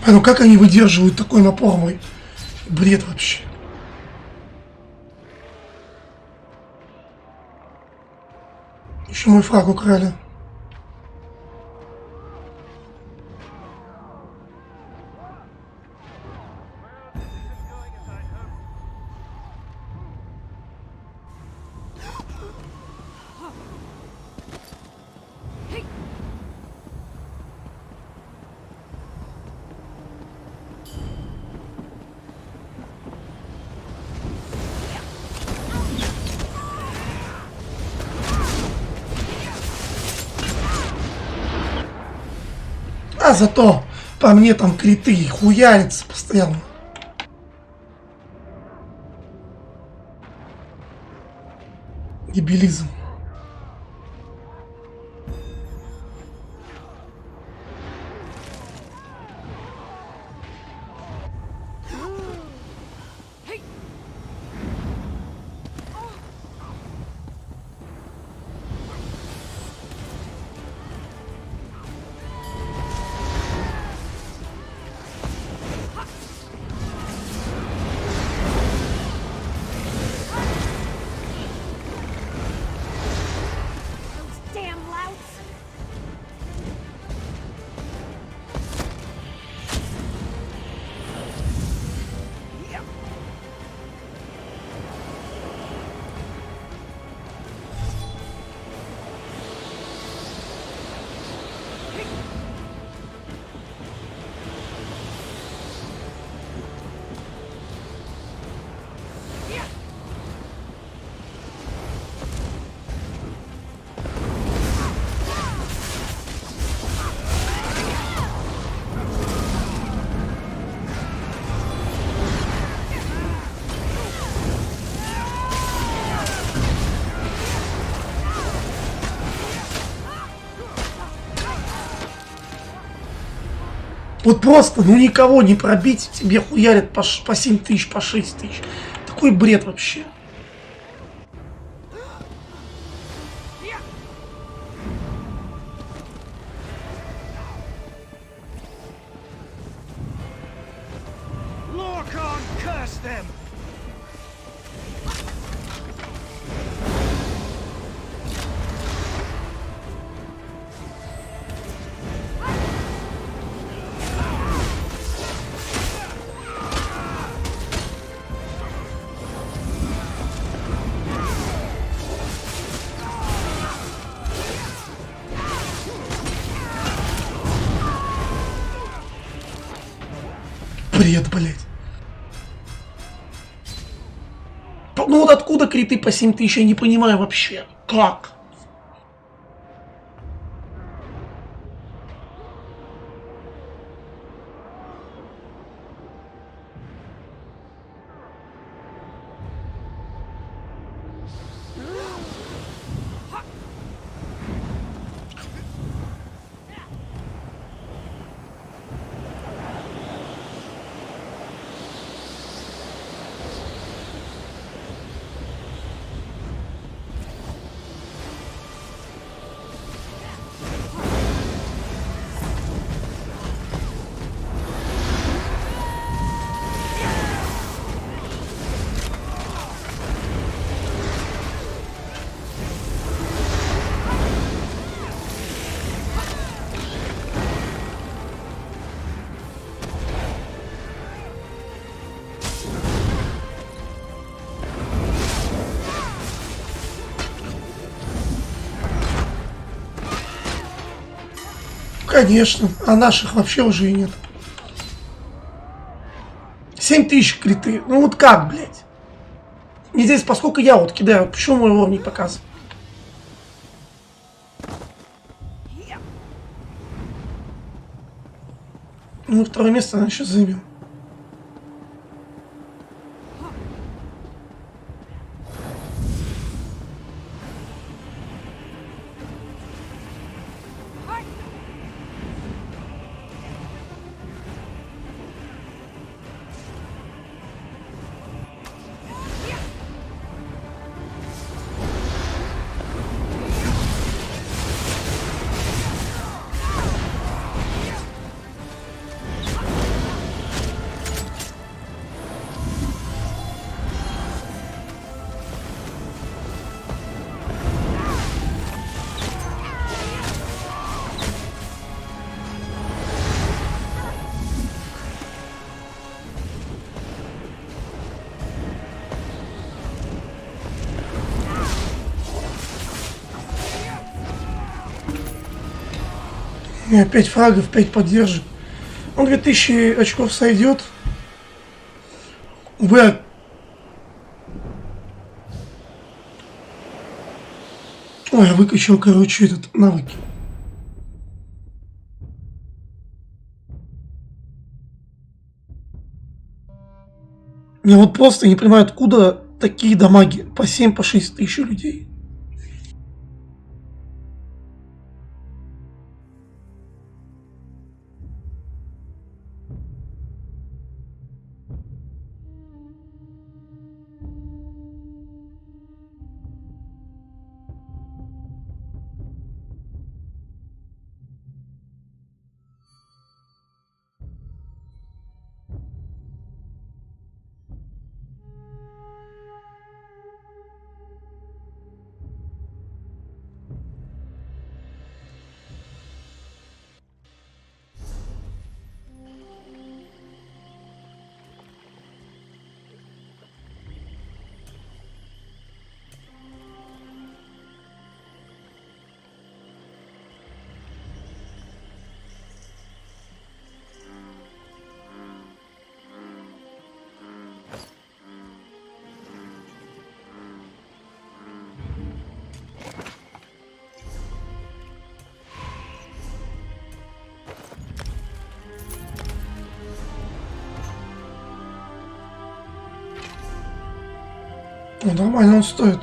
А ну как они выдерживают такой напор мой? Бред вообще. Еще мой фраг украли. А зато по мне там криты хуярятся постоянно. Дебилизм. Вот просто, ну никого не пробить, тебе хуярят по 7 тысяч, по 6 тысяч. Такой бред вообще. Бред, блядь. Ну вот откуда криты по 7 тысяч, я не понимаю вообще. Как? Конечно, а наших вообще уже и нет. 7 тысяч криты. Ну вот как, блядь? Мне здесь, поскольку я вот кидаю, почему мой уровень не показывает? Ну, второе место она сейчас займем. У меня 5 фрагов, 5 поддержек. Он 2000 очков сойдет. Увы. Ой, я выкачал, короче, этот навык. Я вот просто не понимаю, откуда такие дамаги по 7, по 6 тысяч людей. Ну, нормально он стоит.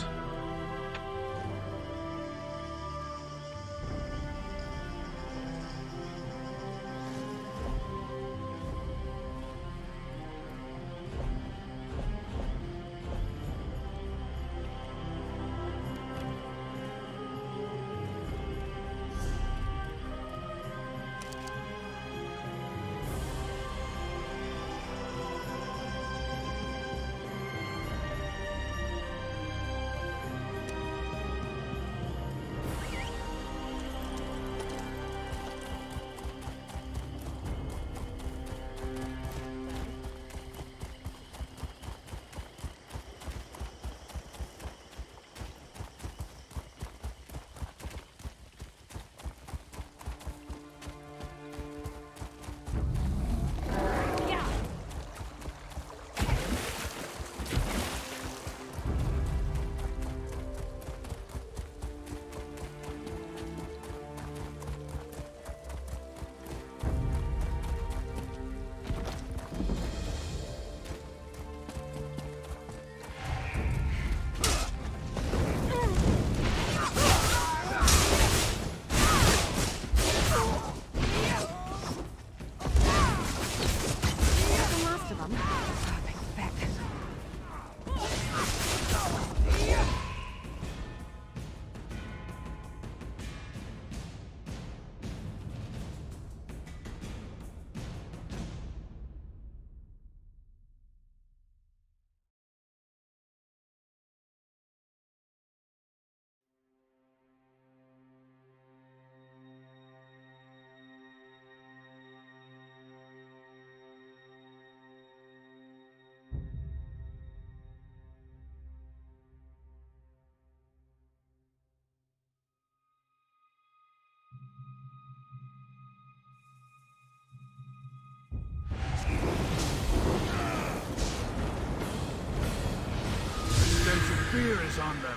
Fear is on them.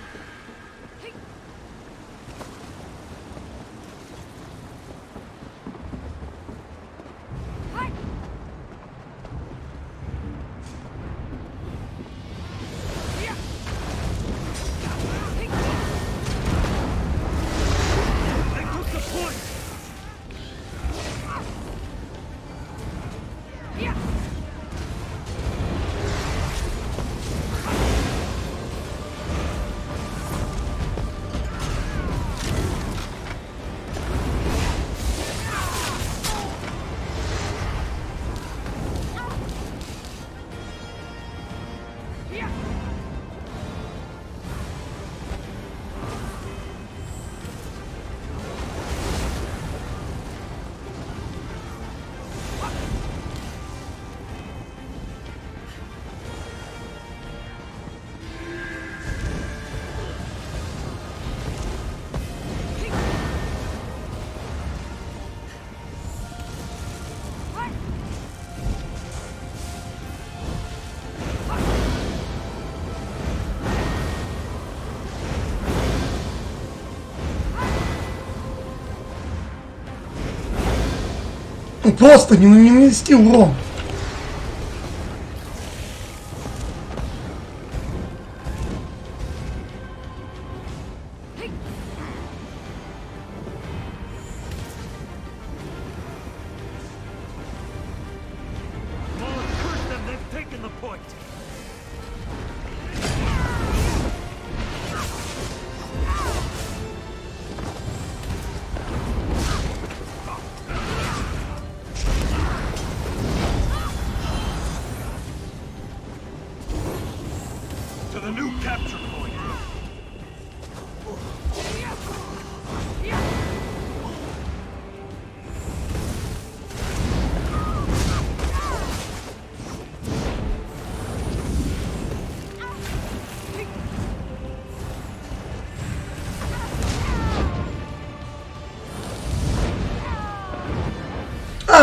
Ну, просто не нанести урон.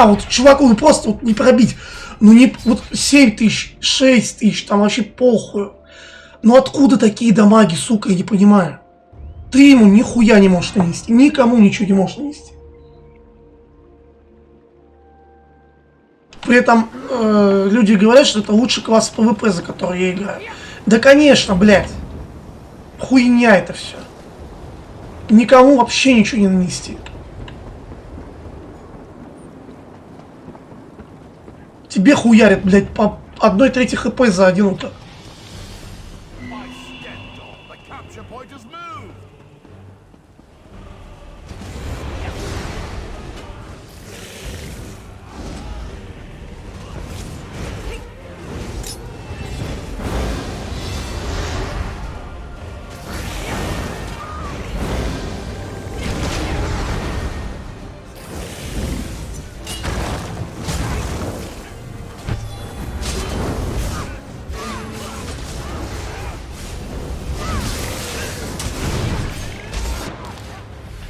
Вот чуваку, ну просто вот не пробить. Ну не вот 7 тысяч, 6 тысяч, там вообще похуй. Ну откуда такие дамаги, сука, я не понимаю. Ты ему нихуя не можешь нанести, никому ничего не можешь нанести. При этом люди говорят, что это лучший класс ПВП, за который я играю. Да конечно, блядь. Хуйня это все. Никому вообще ничего не нанести. Тебе хуярят, блядь, по 1/3 хп за один удар.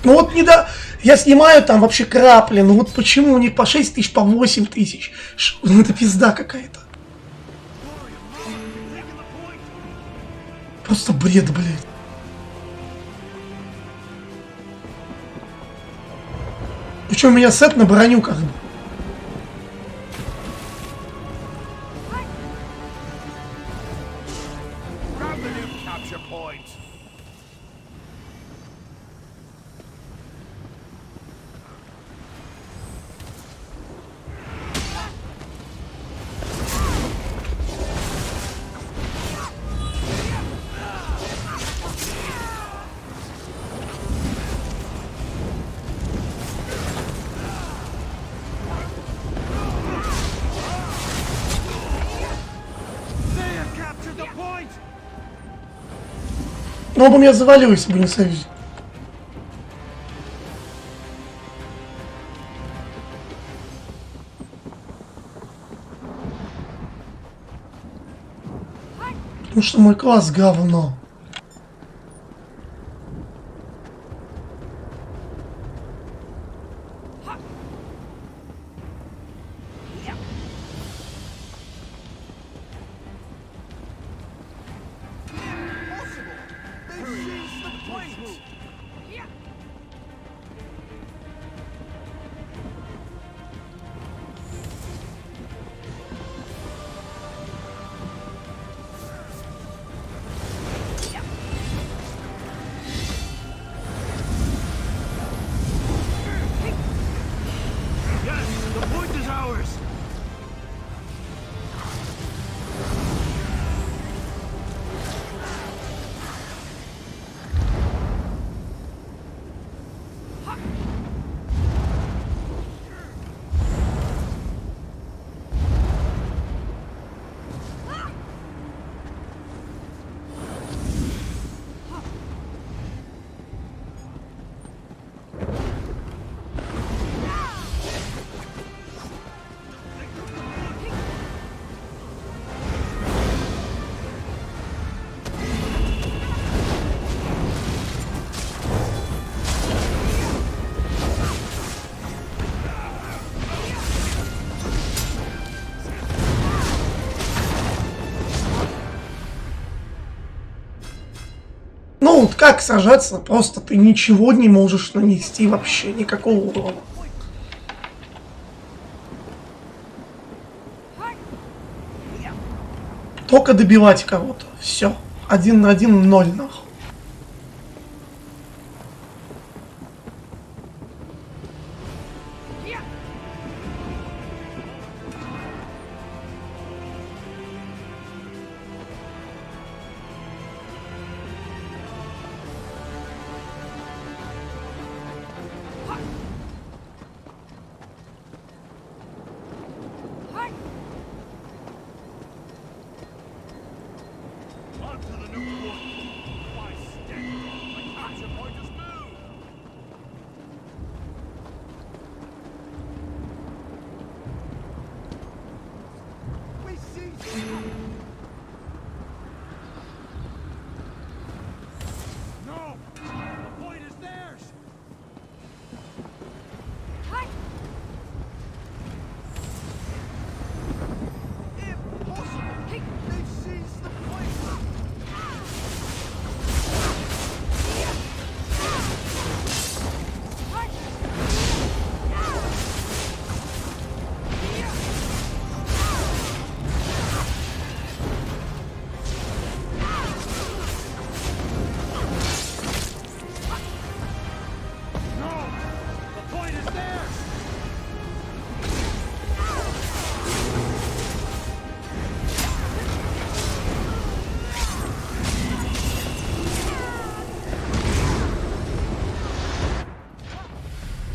Ну вот не да, я снимаю там вообще крапли, ну вот почему у них по 6 тысяч, по 8 тысяч? Ну это пизда какая-то. Просто бред, блядь. Причем у меня сет на броню как бы. Ну, он бы меня завалил, если бы не союз. Потому что мой класс говно. Ну, вот как сражаться, просто ты ничего не можешь нанести вообще, никакого урона. Только добивать кого-то. Все. 1 на 1, 0 нахуй.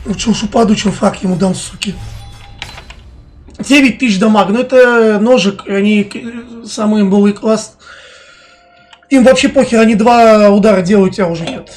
Лучше уж упаду, чем фраг ему дам, суки. 9000 дамаг. Ну это ножик, они самый имбовый класс. Им вообще похер, они 2 удара делают, тебя уже нет.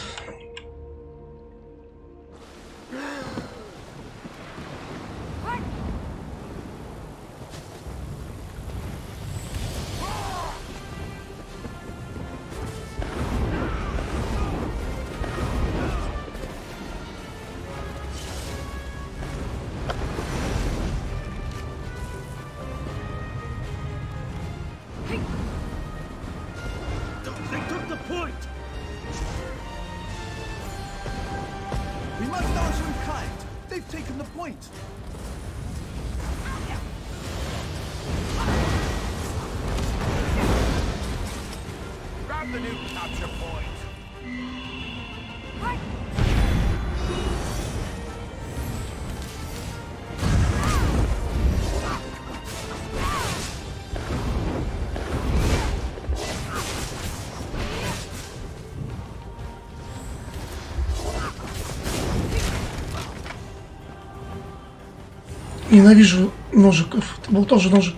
Ненавижу ножиков. Это был тоже ножик.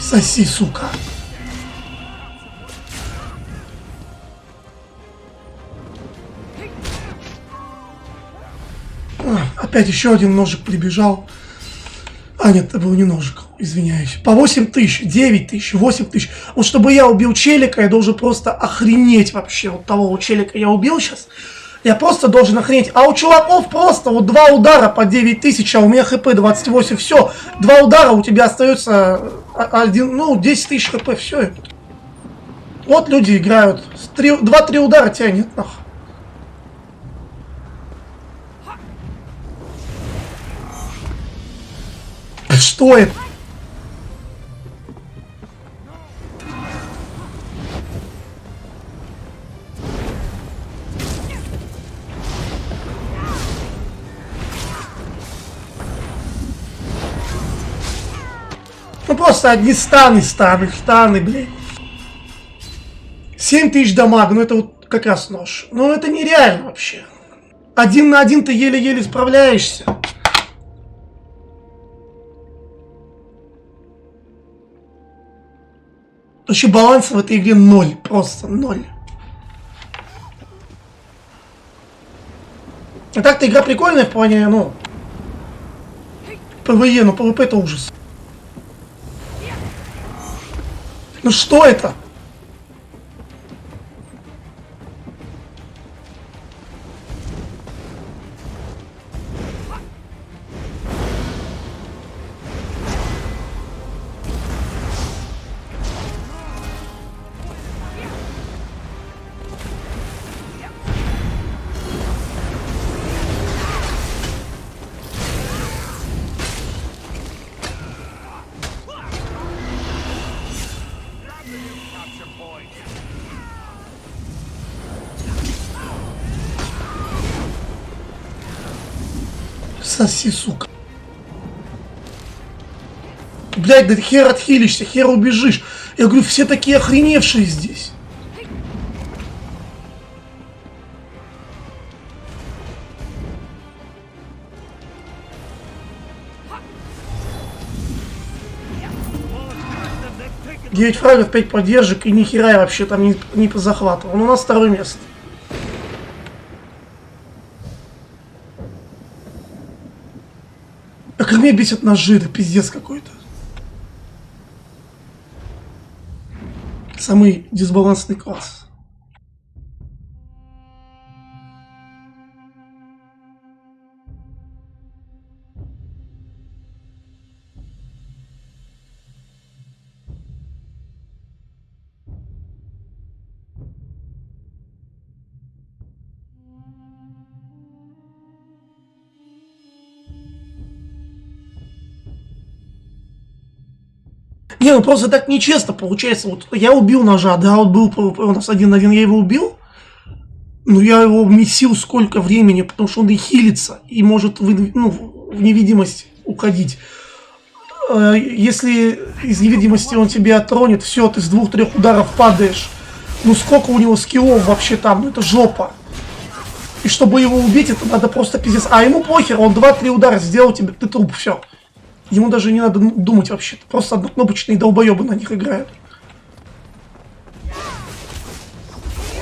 Соси, сука. Опять еще один ножик прибежал. А, нет, это был не ножик, извиняюсь. По 8000, 9000, 8000. Вот чтобы я убил челика, я должен просто охренеть вообще. Вот того челика я убил сейчас. Я просто должен охренеть. А у чуваков просто вот 2 удара по 9000, а у меня хп 28, все. 2 удара, у тебя остается 10 тысяч хп, все. Вот люди играют. 2-3 удара тебя нет, нахуй. Что это? Ну просто одни станы, блядь. 7000 дамага, ну это вот как раз нож. Ну это нереально вообще. 1 на 1 ты еле-еле справляешься. Вообще баланса в этой игре 0, просто 0. А так-то игра прикольная в плане, ну, ПВЕ, но ПВП это ужас. Ну что это? Соси, сука. Блядь, да ты хер отхилишься, хер убежишь. Я говорю, все такие охреневшие здесь. Девять фрагов, 5 поддержек и нихера я вообще там не по захвату. Он у нас 2-е место. А как меня бесит ножи, это пиздец какой-то. Самый дисбалансный класс. Не, ну просто так нечестно получается. Вот я убил ножа, да, вот был ПВП у нас 1 на 1, я его убил. Но я его месил сколько времени, потому что он и хилится, и может в невидимость уходить. Если из невидимости он тебя тронет, все, ты с 2-3 ударов падаешь. Ну сколько у него скиллов вообще там, ну это жопа. И чтобы его убить, это надо просто пиздец. А ему похер, он 2-3 удара сделал тебе, ты труп, все. Ему даже не надо думать вообще. Просто однокнопочные долбоебы на них играют.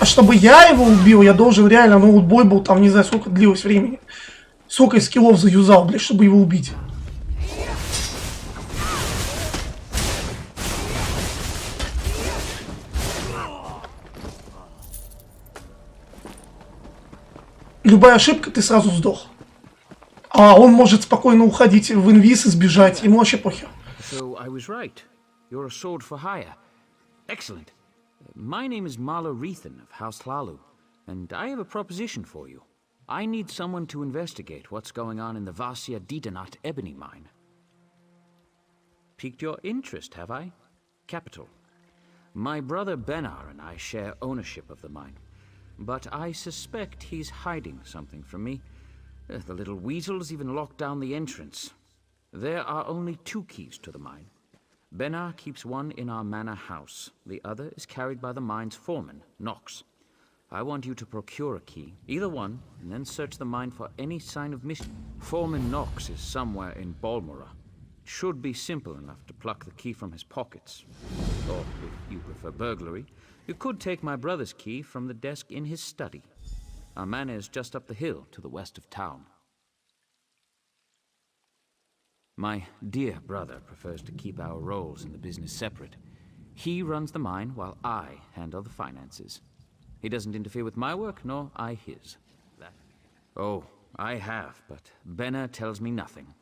А чтобы я его убил, я должен реально, ну вот бой был там, не знаю, сколько длилось времени. Сколько скиллов заюзал, блядь, чтобы его убить. Любая ошибка, ты сразу сдох. А он может спокойно уходить в инвиз и сбежать. Ему вообще похер. So I was right. You're a sword for hire. Excellent. My name is Morovind of House Hlalu, and I have a proposition for you. I need someone to investigate what's going on in the Vasya Ditanat ebony mine. Piqued your interest, have I? Capital. My brother Benar and I share ownership of the mine, but I suspect he's hiding something from me. The little weasels even locked down the entrance. There are only 2 keys to the mine. Benar keeps one in our manor house. The other is carried by the mine's foreman, Nox. I want you to procure a key, either one, and then search the mine for any sign of mischief. Foreman Nox is somewhere in Balmora. It should be simple enough to pluck the key from his pockets. Or, if you prefer burglary, you could take my brother's key from the desk in his study. Our manor is just up the hill to the west of town. My dear brother prefers to keep our roles in the business separate. He runs the mine while I handle the finances. He doesn't interfere with my work, nor I his. Oh, I have, but Benna tells me nothing.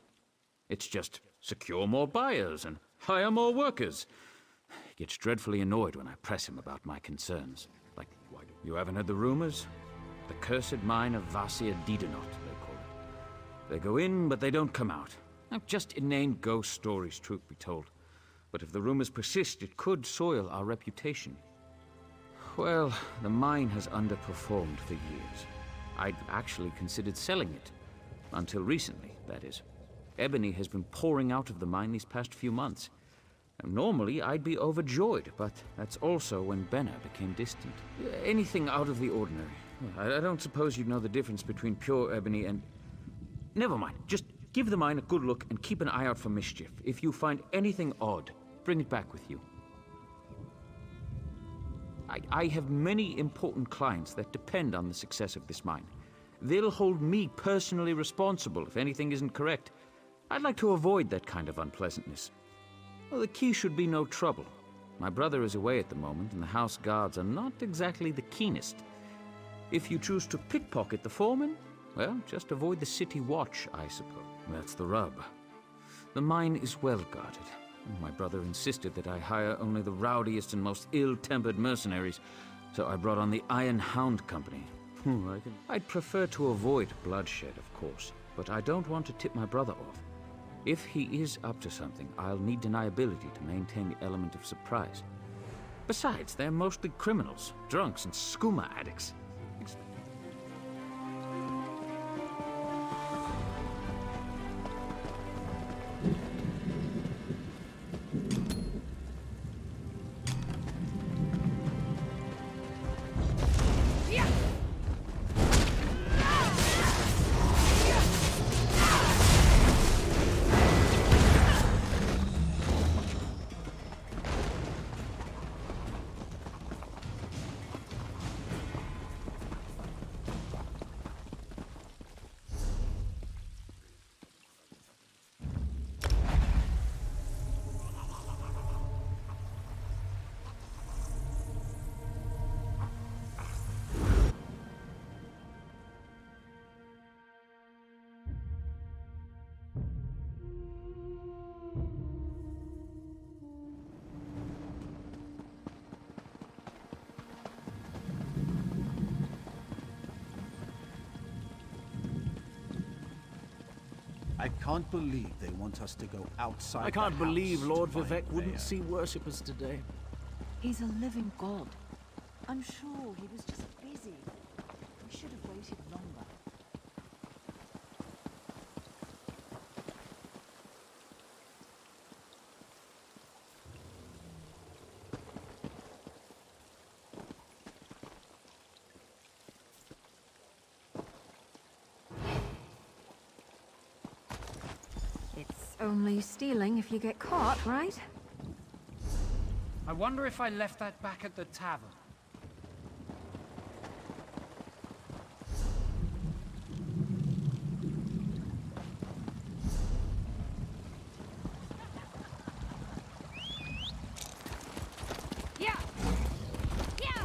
It's just secure more buyers and hire more workers. He gets dreadfully annoyed when I press him about my concerns. Like, you haven't heard the rumors? The cursed mine of Vasir Didenot, they call it. They go in, but they don't come out. Just inane ghost stories, truth be told. But if the rumors persist, it could soil our reputation. Well, the mine has underperformed for years. I'd actually considered selling it. Until recently, that is. Ebony has been pouring out of the mine these past few months. And normally, I'd be overjoyed, but that's also when Benna became distant. Anything out of the ordinary. I don't suppose you'd know the difference between pure ebony and... Never mind, just give the mine a good look and keep an eye out for mischief. If you find anything odd, bring it back with you. I have many important clients that depend on the success of this mine. They'll hold me personally responsible if anything isn't correct. I'd like to avoid that kind of unpleasantness. Well, the key should be no trouble. My brother is away at the moment, and the house guards are not exactly the keenest. If you choose to pickpocket the foreman, well, just avoid the city watch, I suppose. That's the rub. The mine is well guarded. My brother insisted that I hire only the rowdiest and most ill-tempered mercenaries, so I brought on the Iron Hound Company. I'd prefer to avoid bloodshed, of course, but I don't want to tip my brother off. If he is up to something, I'll need deniability to maintain the element of surprise. Besides, they're mostly criminals, drunks, and skooma addicts. I can't believe they want us to go outside. I can't the believe house Lord to find Vivek wouldn't Leia. see worshippers today. He's a living god. I'm sure he was just busy. We should have waited longer. It's only stealing if you get caught, right? I wonder if I left that back at the tavern. Yeah. Yeah.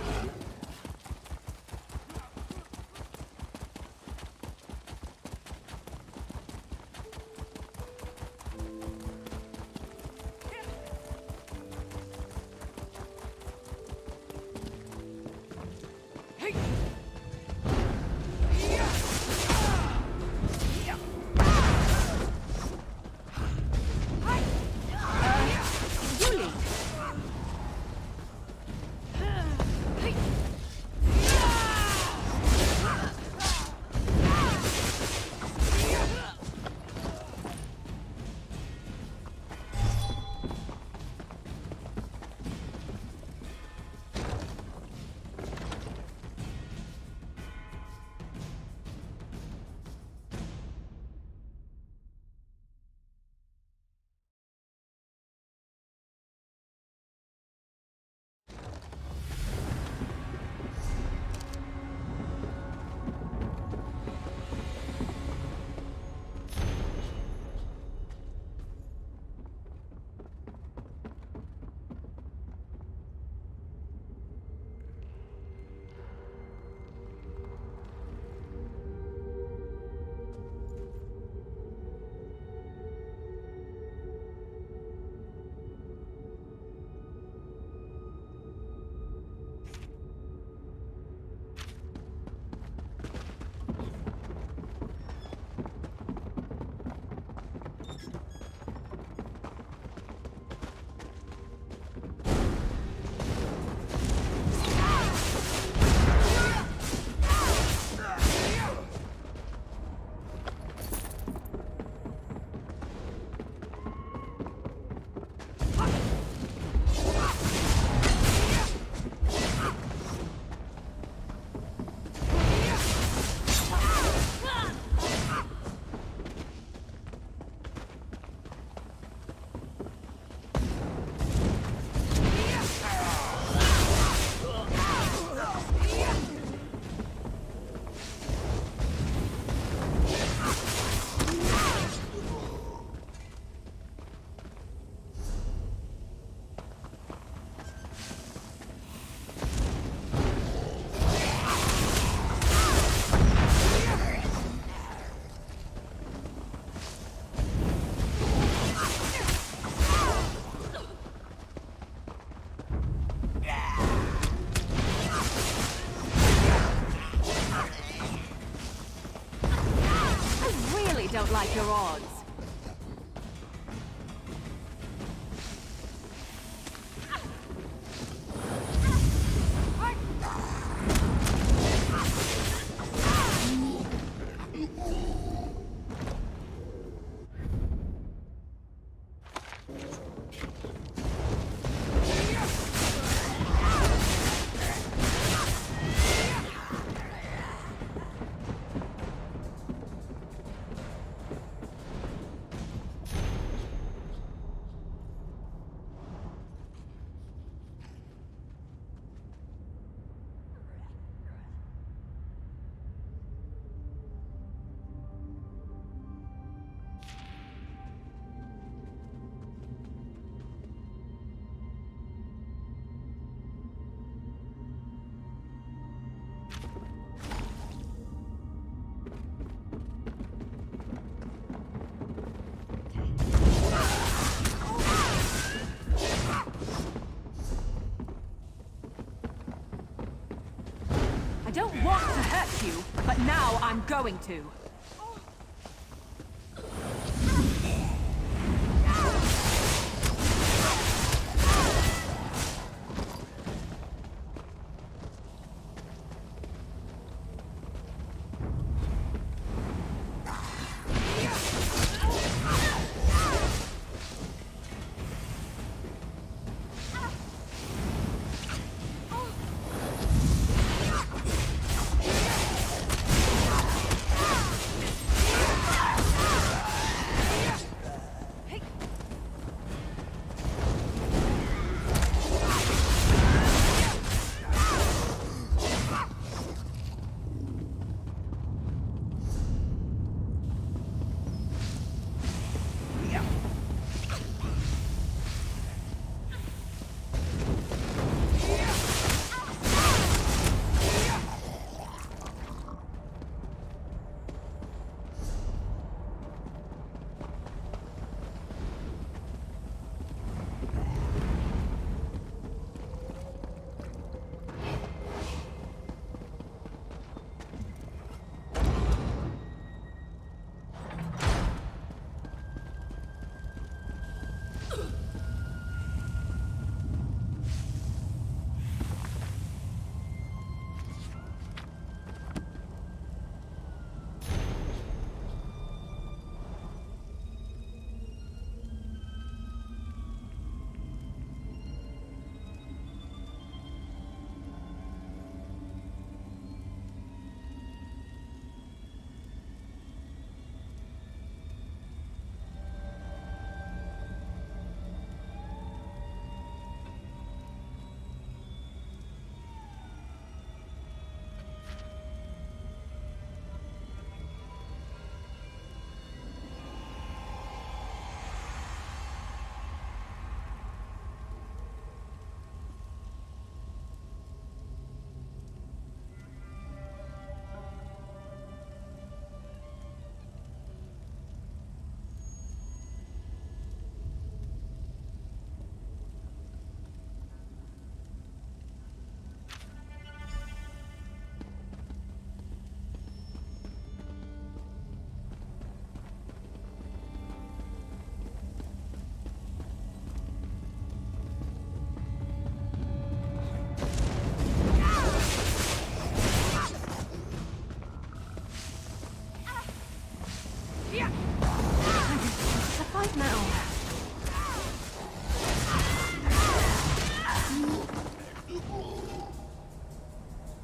odds. I don't want to hurt you, but now I'm going to.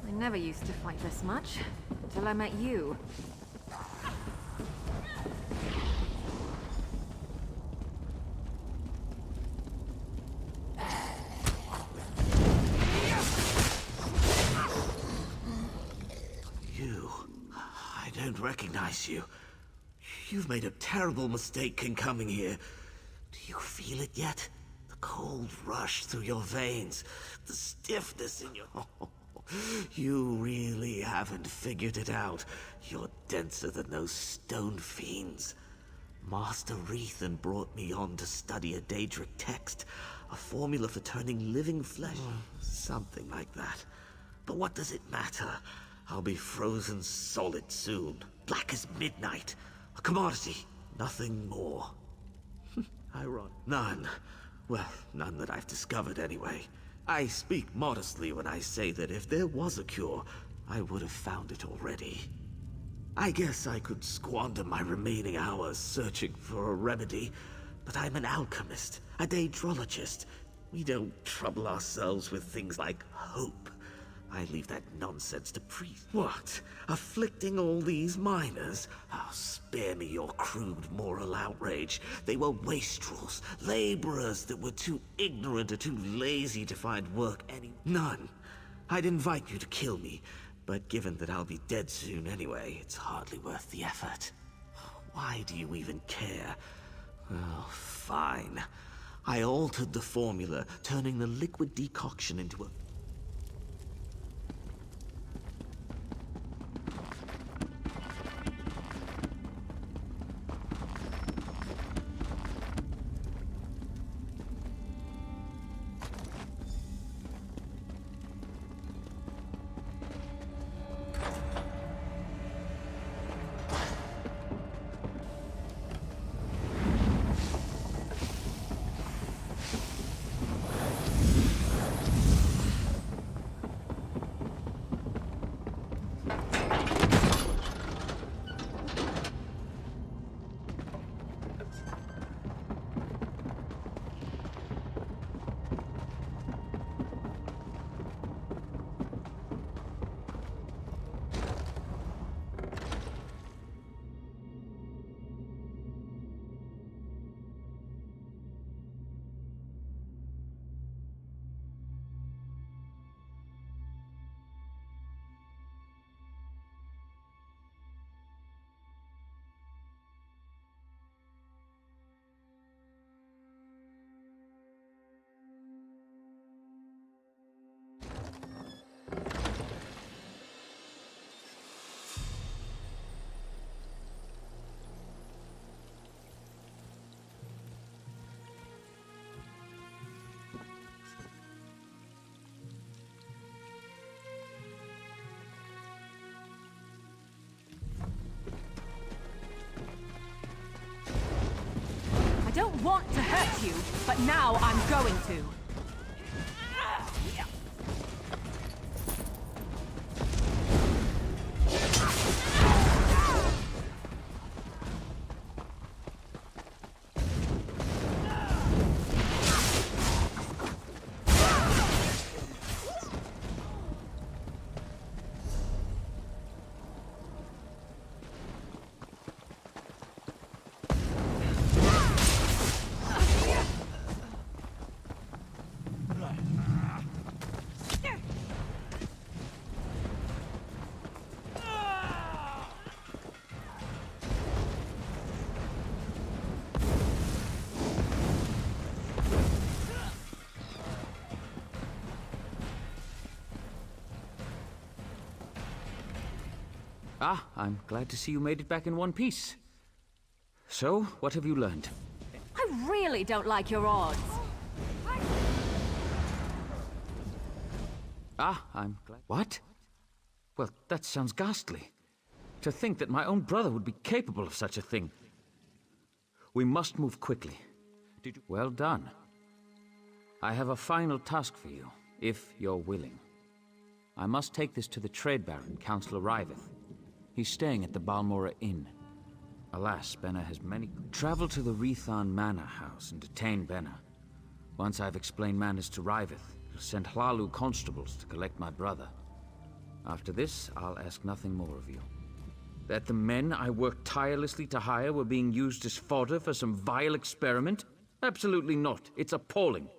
I never used to fight this much, until I met you. You? I don't recognize you. You've made a terrible mistake in coming here. Do you feel it yet? The cold rush through your veins, the stiffness in your... You really haven't figured it out. You're denser than those stone fiends. Master Rethan brought me on to study a Daedric text, a formula for turning living flesh, something like that. But what does it matter? I'll be frozen solid soon, black as midnight, a commodity, Nothing more. Ironic. None. Well, none that I've discovered anyway. I speak modestly when I say that if there was a cure, I would have found it already. I guess I could squander my remaining hours searching for a remedy, but I'm an alchemist, a daedrologist. We don't trouble ourselves with things like hope. I leave that nonsense to priests. What? Afflicting all these miners? Oh, spare me your crude moral outrage. They were wastrels, laborers that were too ignorant or too lazy to find work None. I'd invite you to kill me, but given that I'll be dead soon anyway, it's hardly worth the effort. Why do you even care? Oh, fine. I altered the formula, turning the liquid decoction into a... I don't want to hurt you, but now I'm going to. Ah, I'm glad to see you made it back in one piece. So, what have you learned? I really don't like your odds. Ah, I'm glad. What? Well, that sounds ghastly. To think that my own brother would be capable of such a thing. We must move quickly. Well done. I have a final task for you, if you're willing. I must take this to the trade baron, Councillor Riveth. He's staying at the Balmora Inn. Alas, Benna has many... Travel to the Rethan Manor House and detain Benna. Once I've explained matters to Riveth, he'll send Hlalu constables to collect my brother. After this, I'll ask nothing more of you. That the men I worked tirelessly to hire were being used as fodder for some vile experiment? Absolutely not. It's appalling.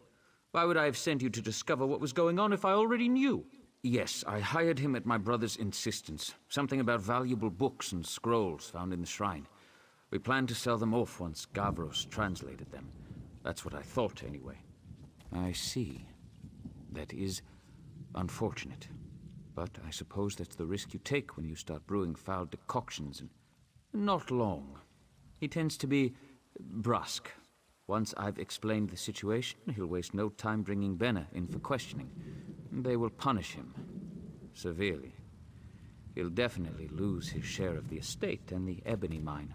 Why would I have sent you to discover what was going on if I already knew? Yes, I hired him at my brother's insistence. Something about valuable books and scrolls found in the shrine. We planned to sell them off once Gavros translated them. That's what I thought, anyway. I see. That is unfortunate. But I suppose that's the risk you take when you start brewing foul decoctions, and not long. He tends to be brusque. Once I've explained the situation, he'll waste no time bringing Benna in for questioning. They will punish him severely. He'll definitely lose his share of the estate and the ebony mine.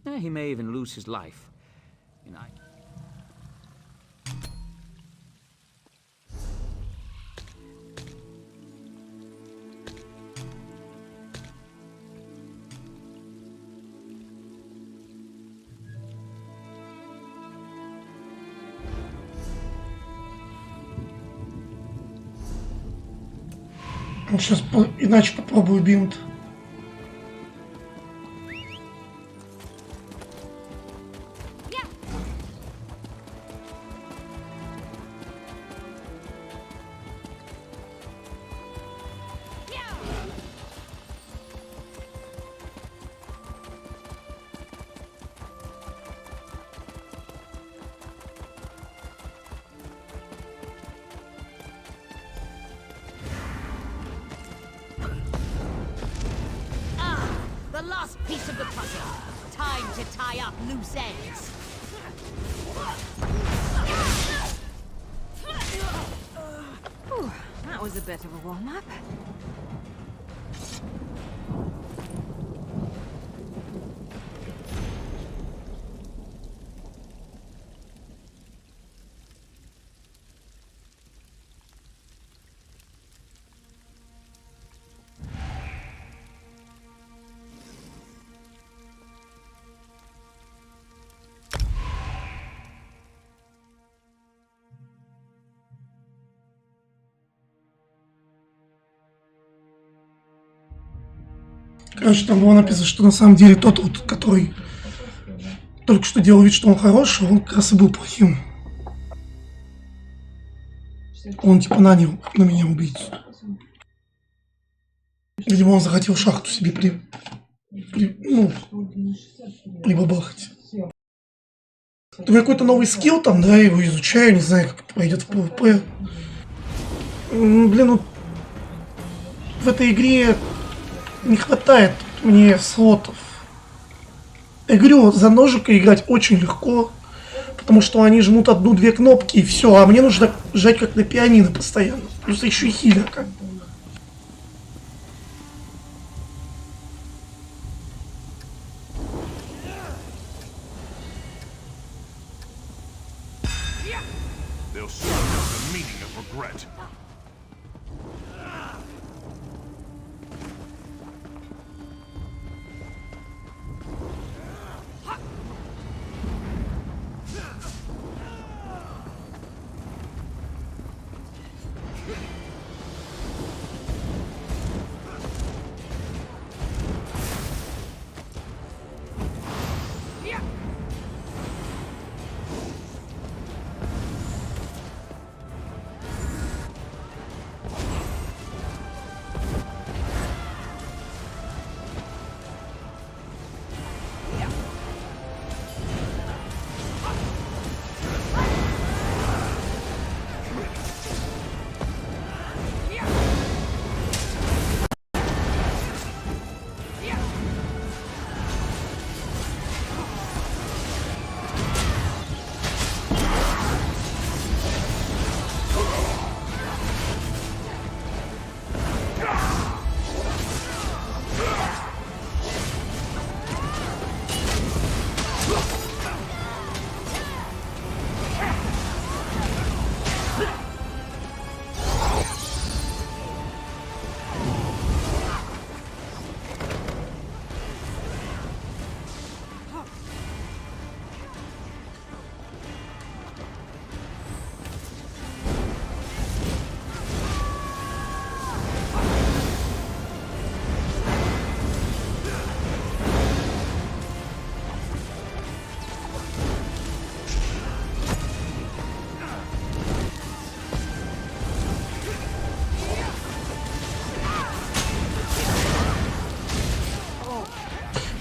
He may even lose his life. Сейчас иначе попробую бинт. The last piece of the puzzle. Time to tie up loose ends. Whew, that was a bit of a warm-up. Короче, там было написано, что на самом деле тот вот, который только что делал вид, что он хороший, он как раз и был плохим. Он типа нанял на меня убийцу. Видимо, он захотел шахту себе прибабахать. У меня какой-то новый скилл там, да, я его изучаю, не знаю, как это пойдет в PvP. Блин, ну в этой игре не хватает мне слотов. Я говорю, за ножика играть очень легко, потому что они жмут одну-две кнопки и все, а мне нужно жать как на пианино постоянно. Плюс еще и хилер как бы.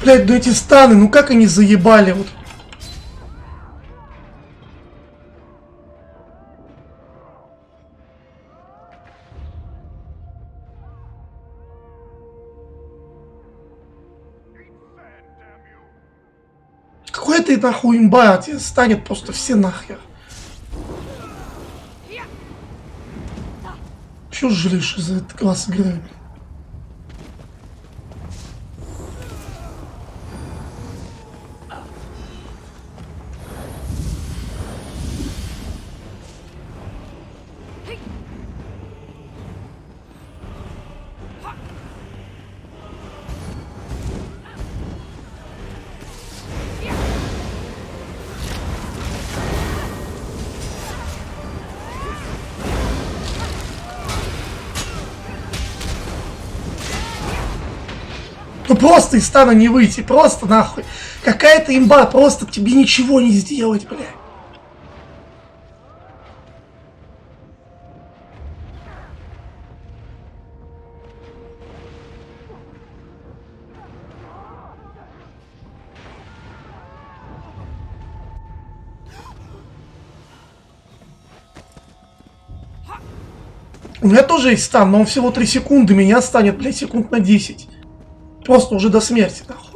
Блять, ну эти станы, ну как они заебали вот. Какой ты нахуй имба, тебе станет просто все нахер. Чё жалеешь из-за этого класс игры? Ну просто из стана не выйти, просто нахуй. Какая-то имба, просто тебе ничего не сделать, блядь. У меня тоже есть стан, но он всего 3 секунды, меня станет, блядь, секунд на 10. Просто уже до смерти, нахуй.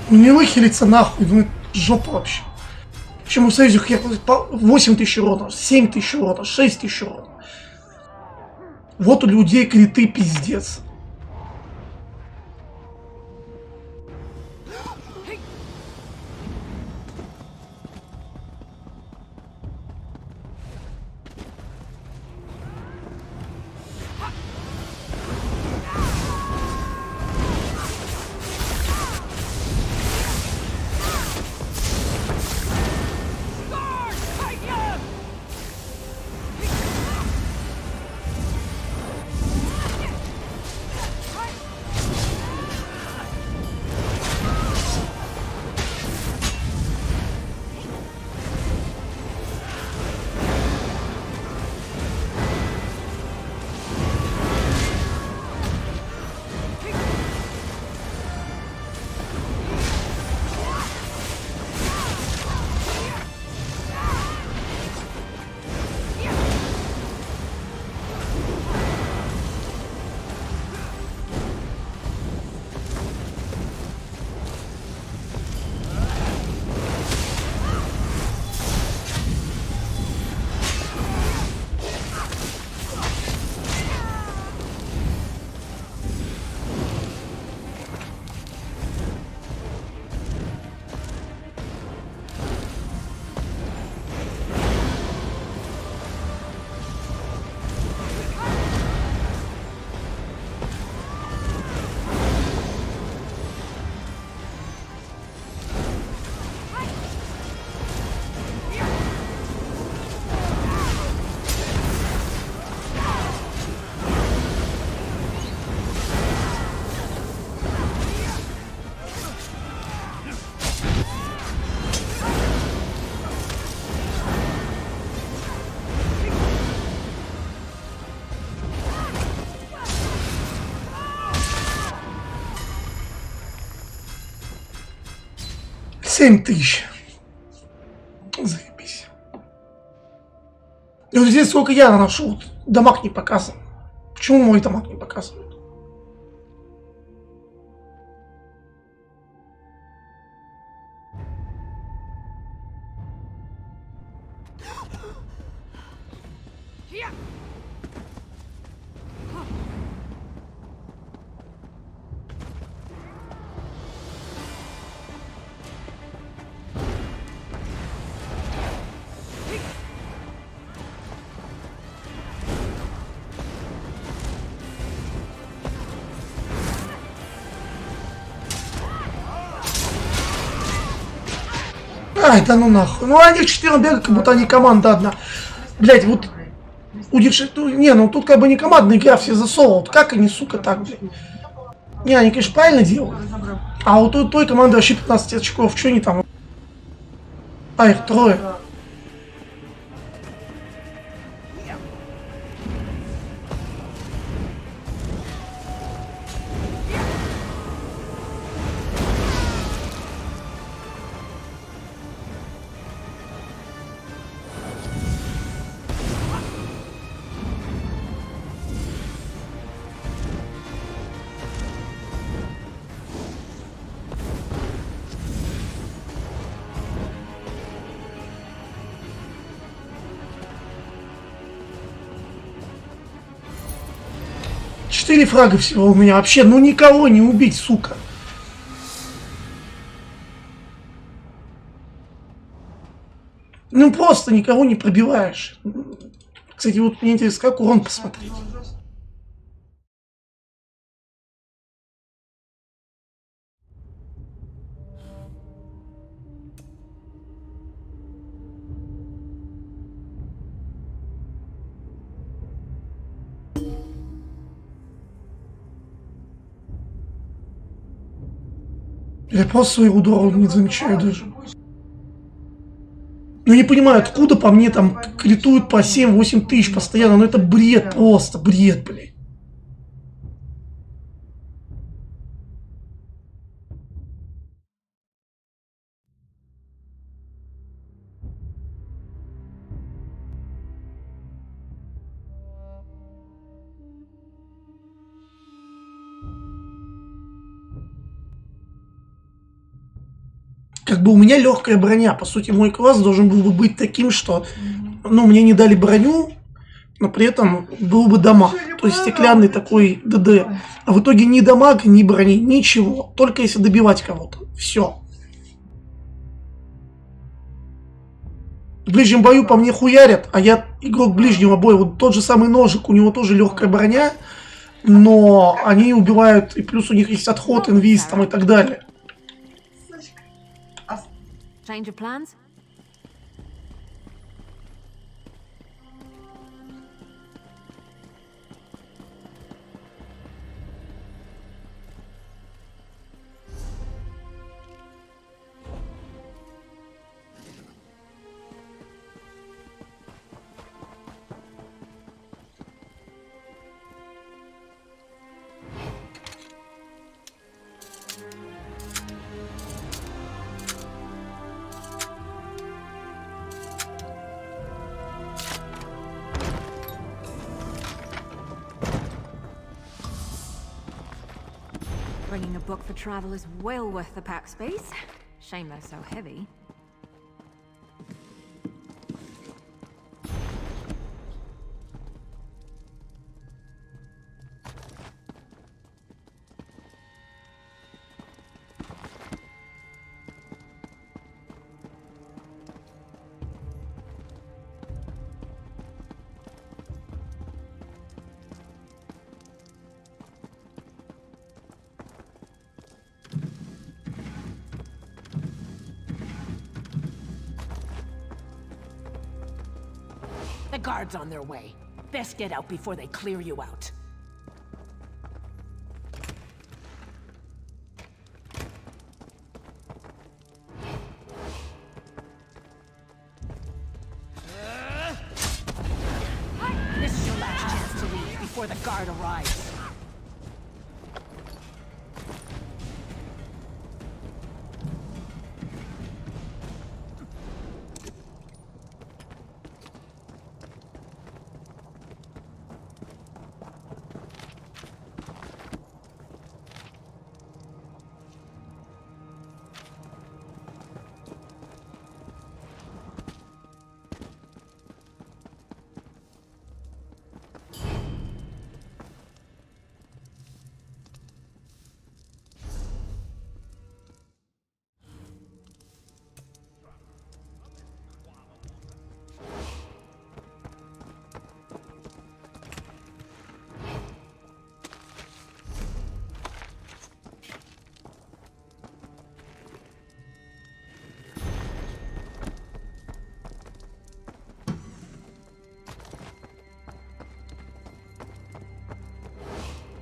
Не выхилиться нахуй, ну жопа вообще. Почему в Союзе 8000 урона, 7000 урона, 6000 урона. Вот у людей криты пиздец. Семь тысяч. Заебись. И вот здесь сколько я наношу. Дамаг не показан. Почему мой дамаг не показан? Ай, да ну нахуй. Ну они 4 бегают, как будто они команда одна. Блять, вот удержи. Не, ну тут как бы не командная игра, все засовывают. Как они, сука, так, блядь? Не, они, конечно, правильно делают. А у той команды вообще 15 очков. Что они там? А, их трое. Четыре фрага всего у меня. Вообще, ну никого не убить, сука. Ну просто никого не пробиваешь. Кстати, вот мне интересно, как урон посмотреть. Я просто своих ударов не замечаю даже. Ну не понимаю, откуда по мне там летуют по 7-8 тысяч постоянно. Ну это бред просто, бред, блядь. Как бы у меня легкая броня. По сути, мой класс должен был бы быть таким, что, ну, мне не дали броню, но при этом был бы дамаг. То есть стеклянный такой ДД. А в итоге ни дамага, ни брони, ничего. Только если добивать кого-то. Все. В ближнем бою по мне хуярят, а я игрок ближнего боя. Вот тот же самый ножик, у него тоже легкая броня, но они убивают, и плюс у них есть отход, инвиз там и так далее. Change of plans? Bringing a book for travel is well worth the pack space. Shame they're so heavy. The guard's on their way. Best get out before they clear you out. This is your last chance to leave before the guard arrives.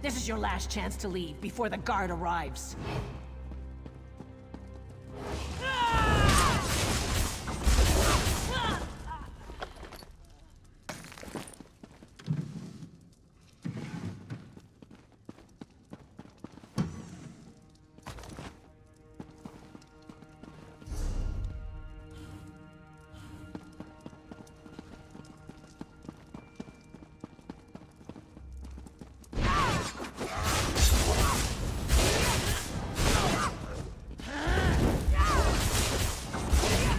This is your last chance to leave before the guard arrives.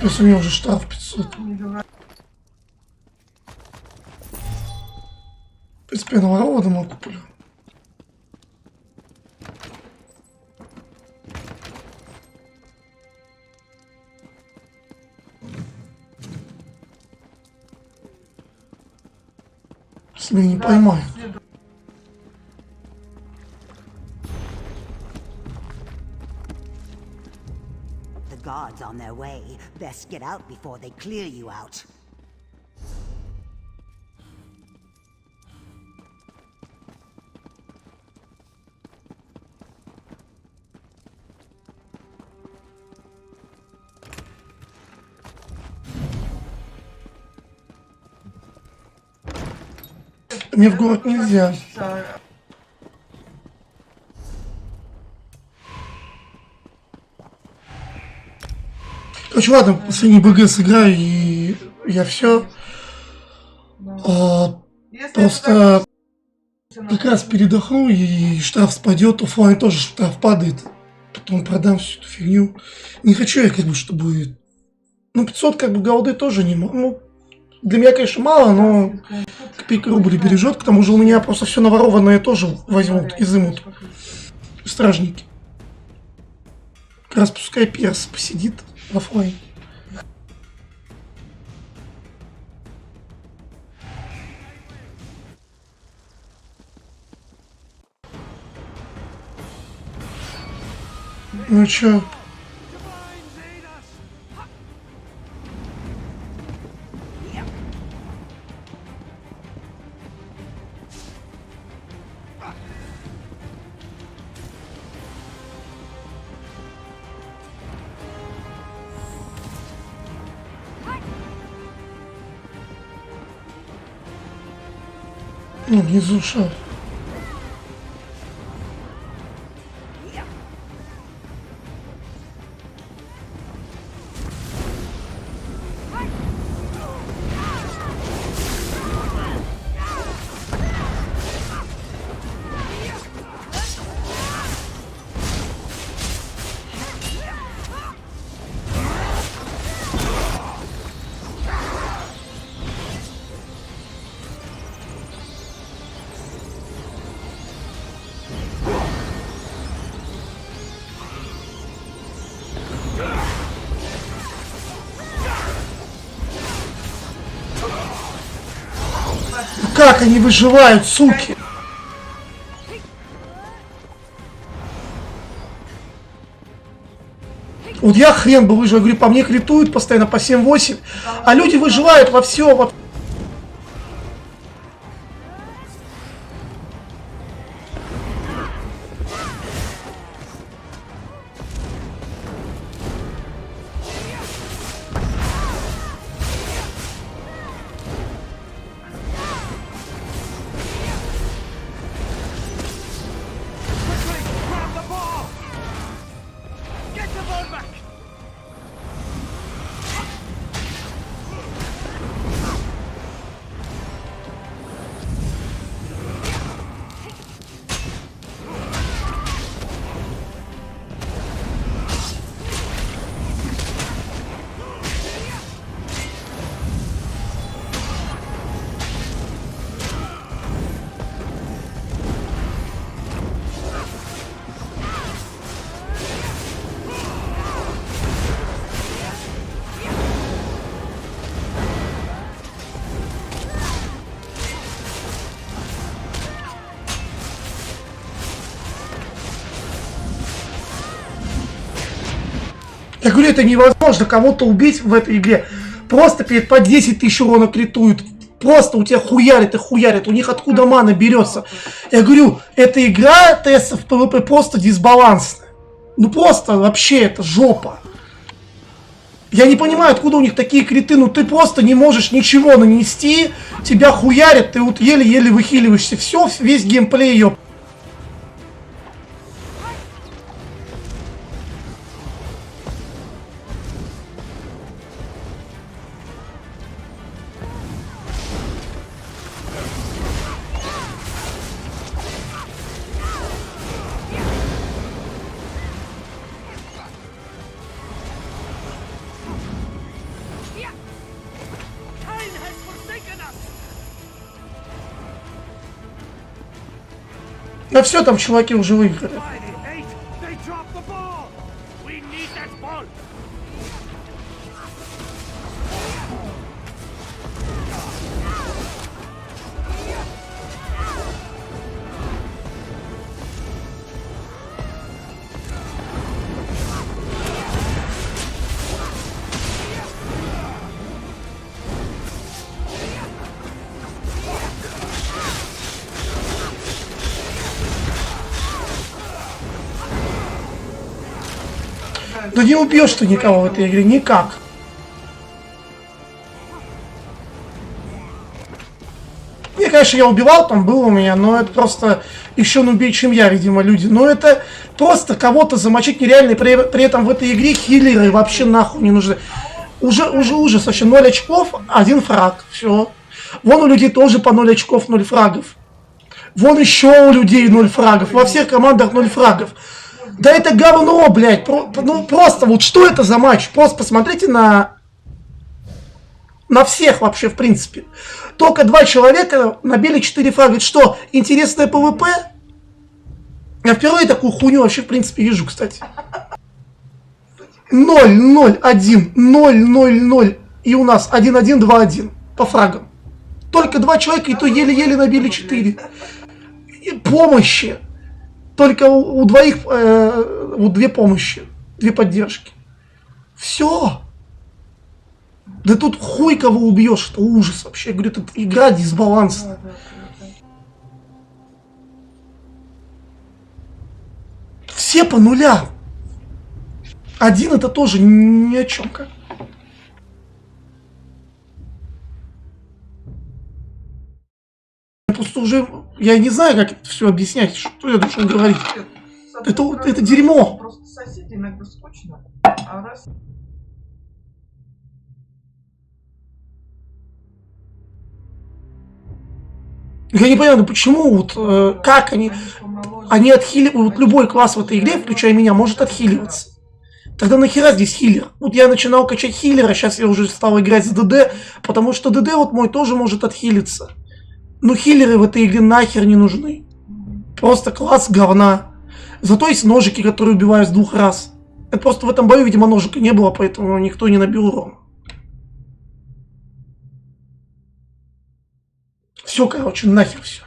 То есть у меня уже штраф 500. В принципе, я наворованного куплю. Если меня не поймают. Guards on their way. Best get out before they clear you out. Мне в город нельзя. Короче, ладно, последний БГ сыграю, и я все. Просто как раз передохну, и штраф спадет, оффлайн тоже штраф падает. Потом продам всю эту фигню. Не хочу я, как бы, чтобы... Ну, 500, как бы, голды тоже не... Ну, для меня, конечно, мало, но копейка рубль бережет. К тому же у меня просто все наворованное тоже возьмут, изымут. Стражники. Как раз пускай перс посидит. Оффлайн. Ну чё? Ну, внизу шар. Как они выживают, суки? Вот я хрен бы выжил, я говорю, по мне критуют постоянно по 7-8, а люди выживают во всем. Я говорю, это невозможно кого-то убить в этой игре. Просто по 10 тысяч урона критуют. Просто у тебя хуярит и хуярит. У них откуда мана берется. Я говорю, эта игра тестов в ПВП просто дисбалансная. Ну просто вообще это жопа. Я не понимаю, откуда у них такие криты. Ну ты просто не можешь ничего нанести. Тебя хуярит, ты вот еле-еле выхиливаешься. Все, весь геймплей ее. Да все, там чуваки уже выиграли. Да не убьешь ты никого в этой игре, никак. Не, конечно, я убивал, там было у меня, но это просто еще нубей, чем я, видимо, люди. Но это просто кого-то замочить нереально, при этом в этой игре хилеры вообще нахуй не нужны. Уже ужас, вообще 0 очков, 1 фраг, все. Вон у людей тоже по 0 очков, 0 фрагов. Вон еще у людей 0 фрагов, во всех командах 0 фрагов. Да это говно, блядь, ну просто вот что это за матч? Просто посмотрите на всех вообще, в принципе. Только 2 человека набили 4 фрага. Что, интересное ПВП? Я впервые такую хуйню вообще, в принципе, вижу, кстати. 0-0-1, 0-0-0. И у нас 1-1, 2-1 по фрагам. Только 2 человека, и то еле-еле набили 4. И помощи. Только у двоих, вот 2 помощи, 2 поддержки. Все. Да тут хуй кого убьешь, это ужас вообще. Я говорю, это игра дисбалансная. Все по нулям. 1 это тоже ни о чем как. Просто уже, я не знаю, как это все объяснять, что я должен говорить. Это дерьмо. Просто соседи иногда скучно. Я не понимаю, почему, вот, как они отхиливают, вот любой класс в этой игре, включая меня, может отхиливаться. Тогда нахера здесь хилер? Вот я начинал качать хилера, сейчас я уже стал играть с ДД, потому что ДД вот мой тоже может отхилиться. Но хилеры в этой игре нахер не нужны. Просто класс говна. Зато есть ножики, которые убивают с 2 раз. Это просто в этом бою, видимо, ножика не было, поэтому никто не набил урон. Все, короче, нахер все.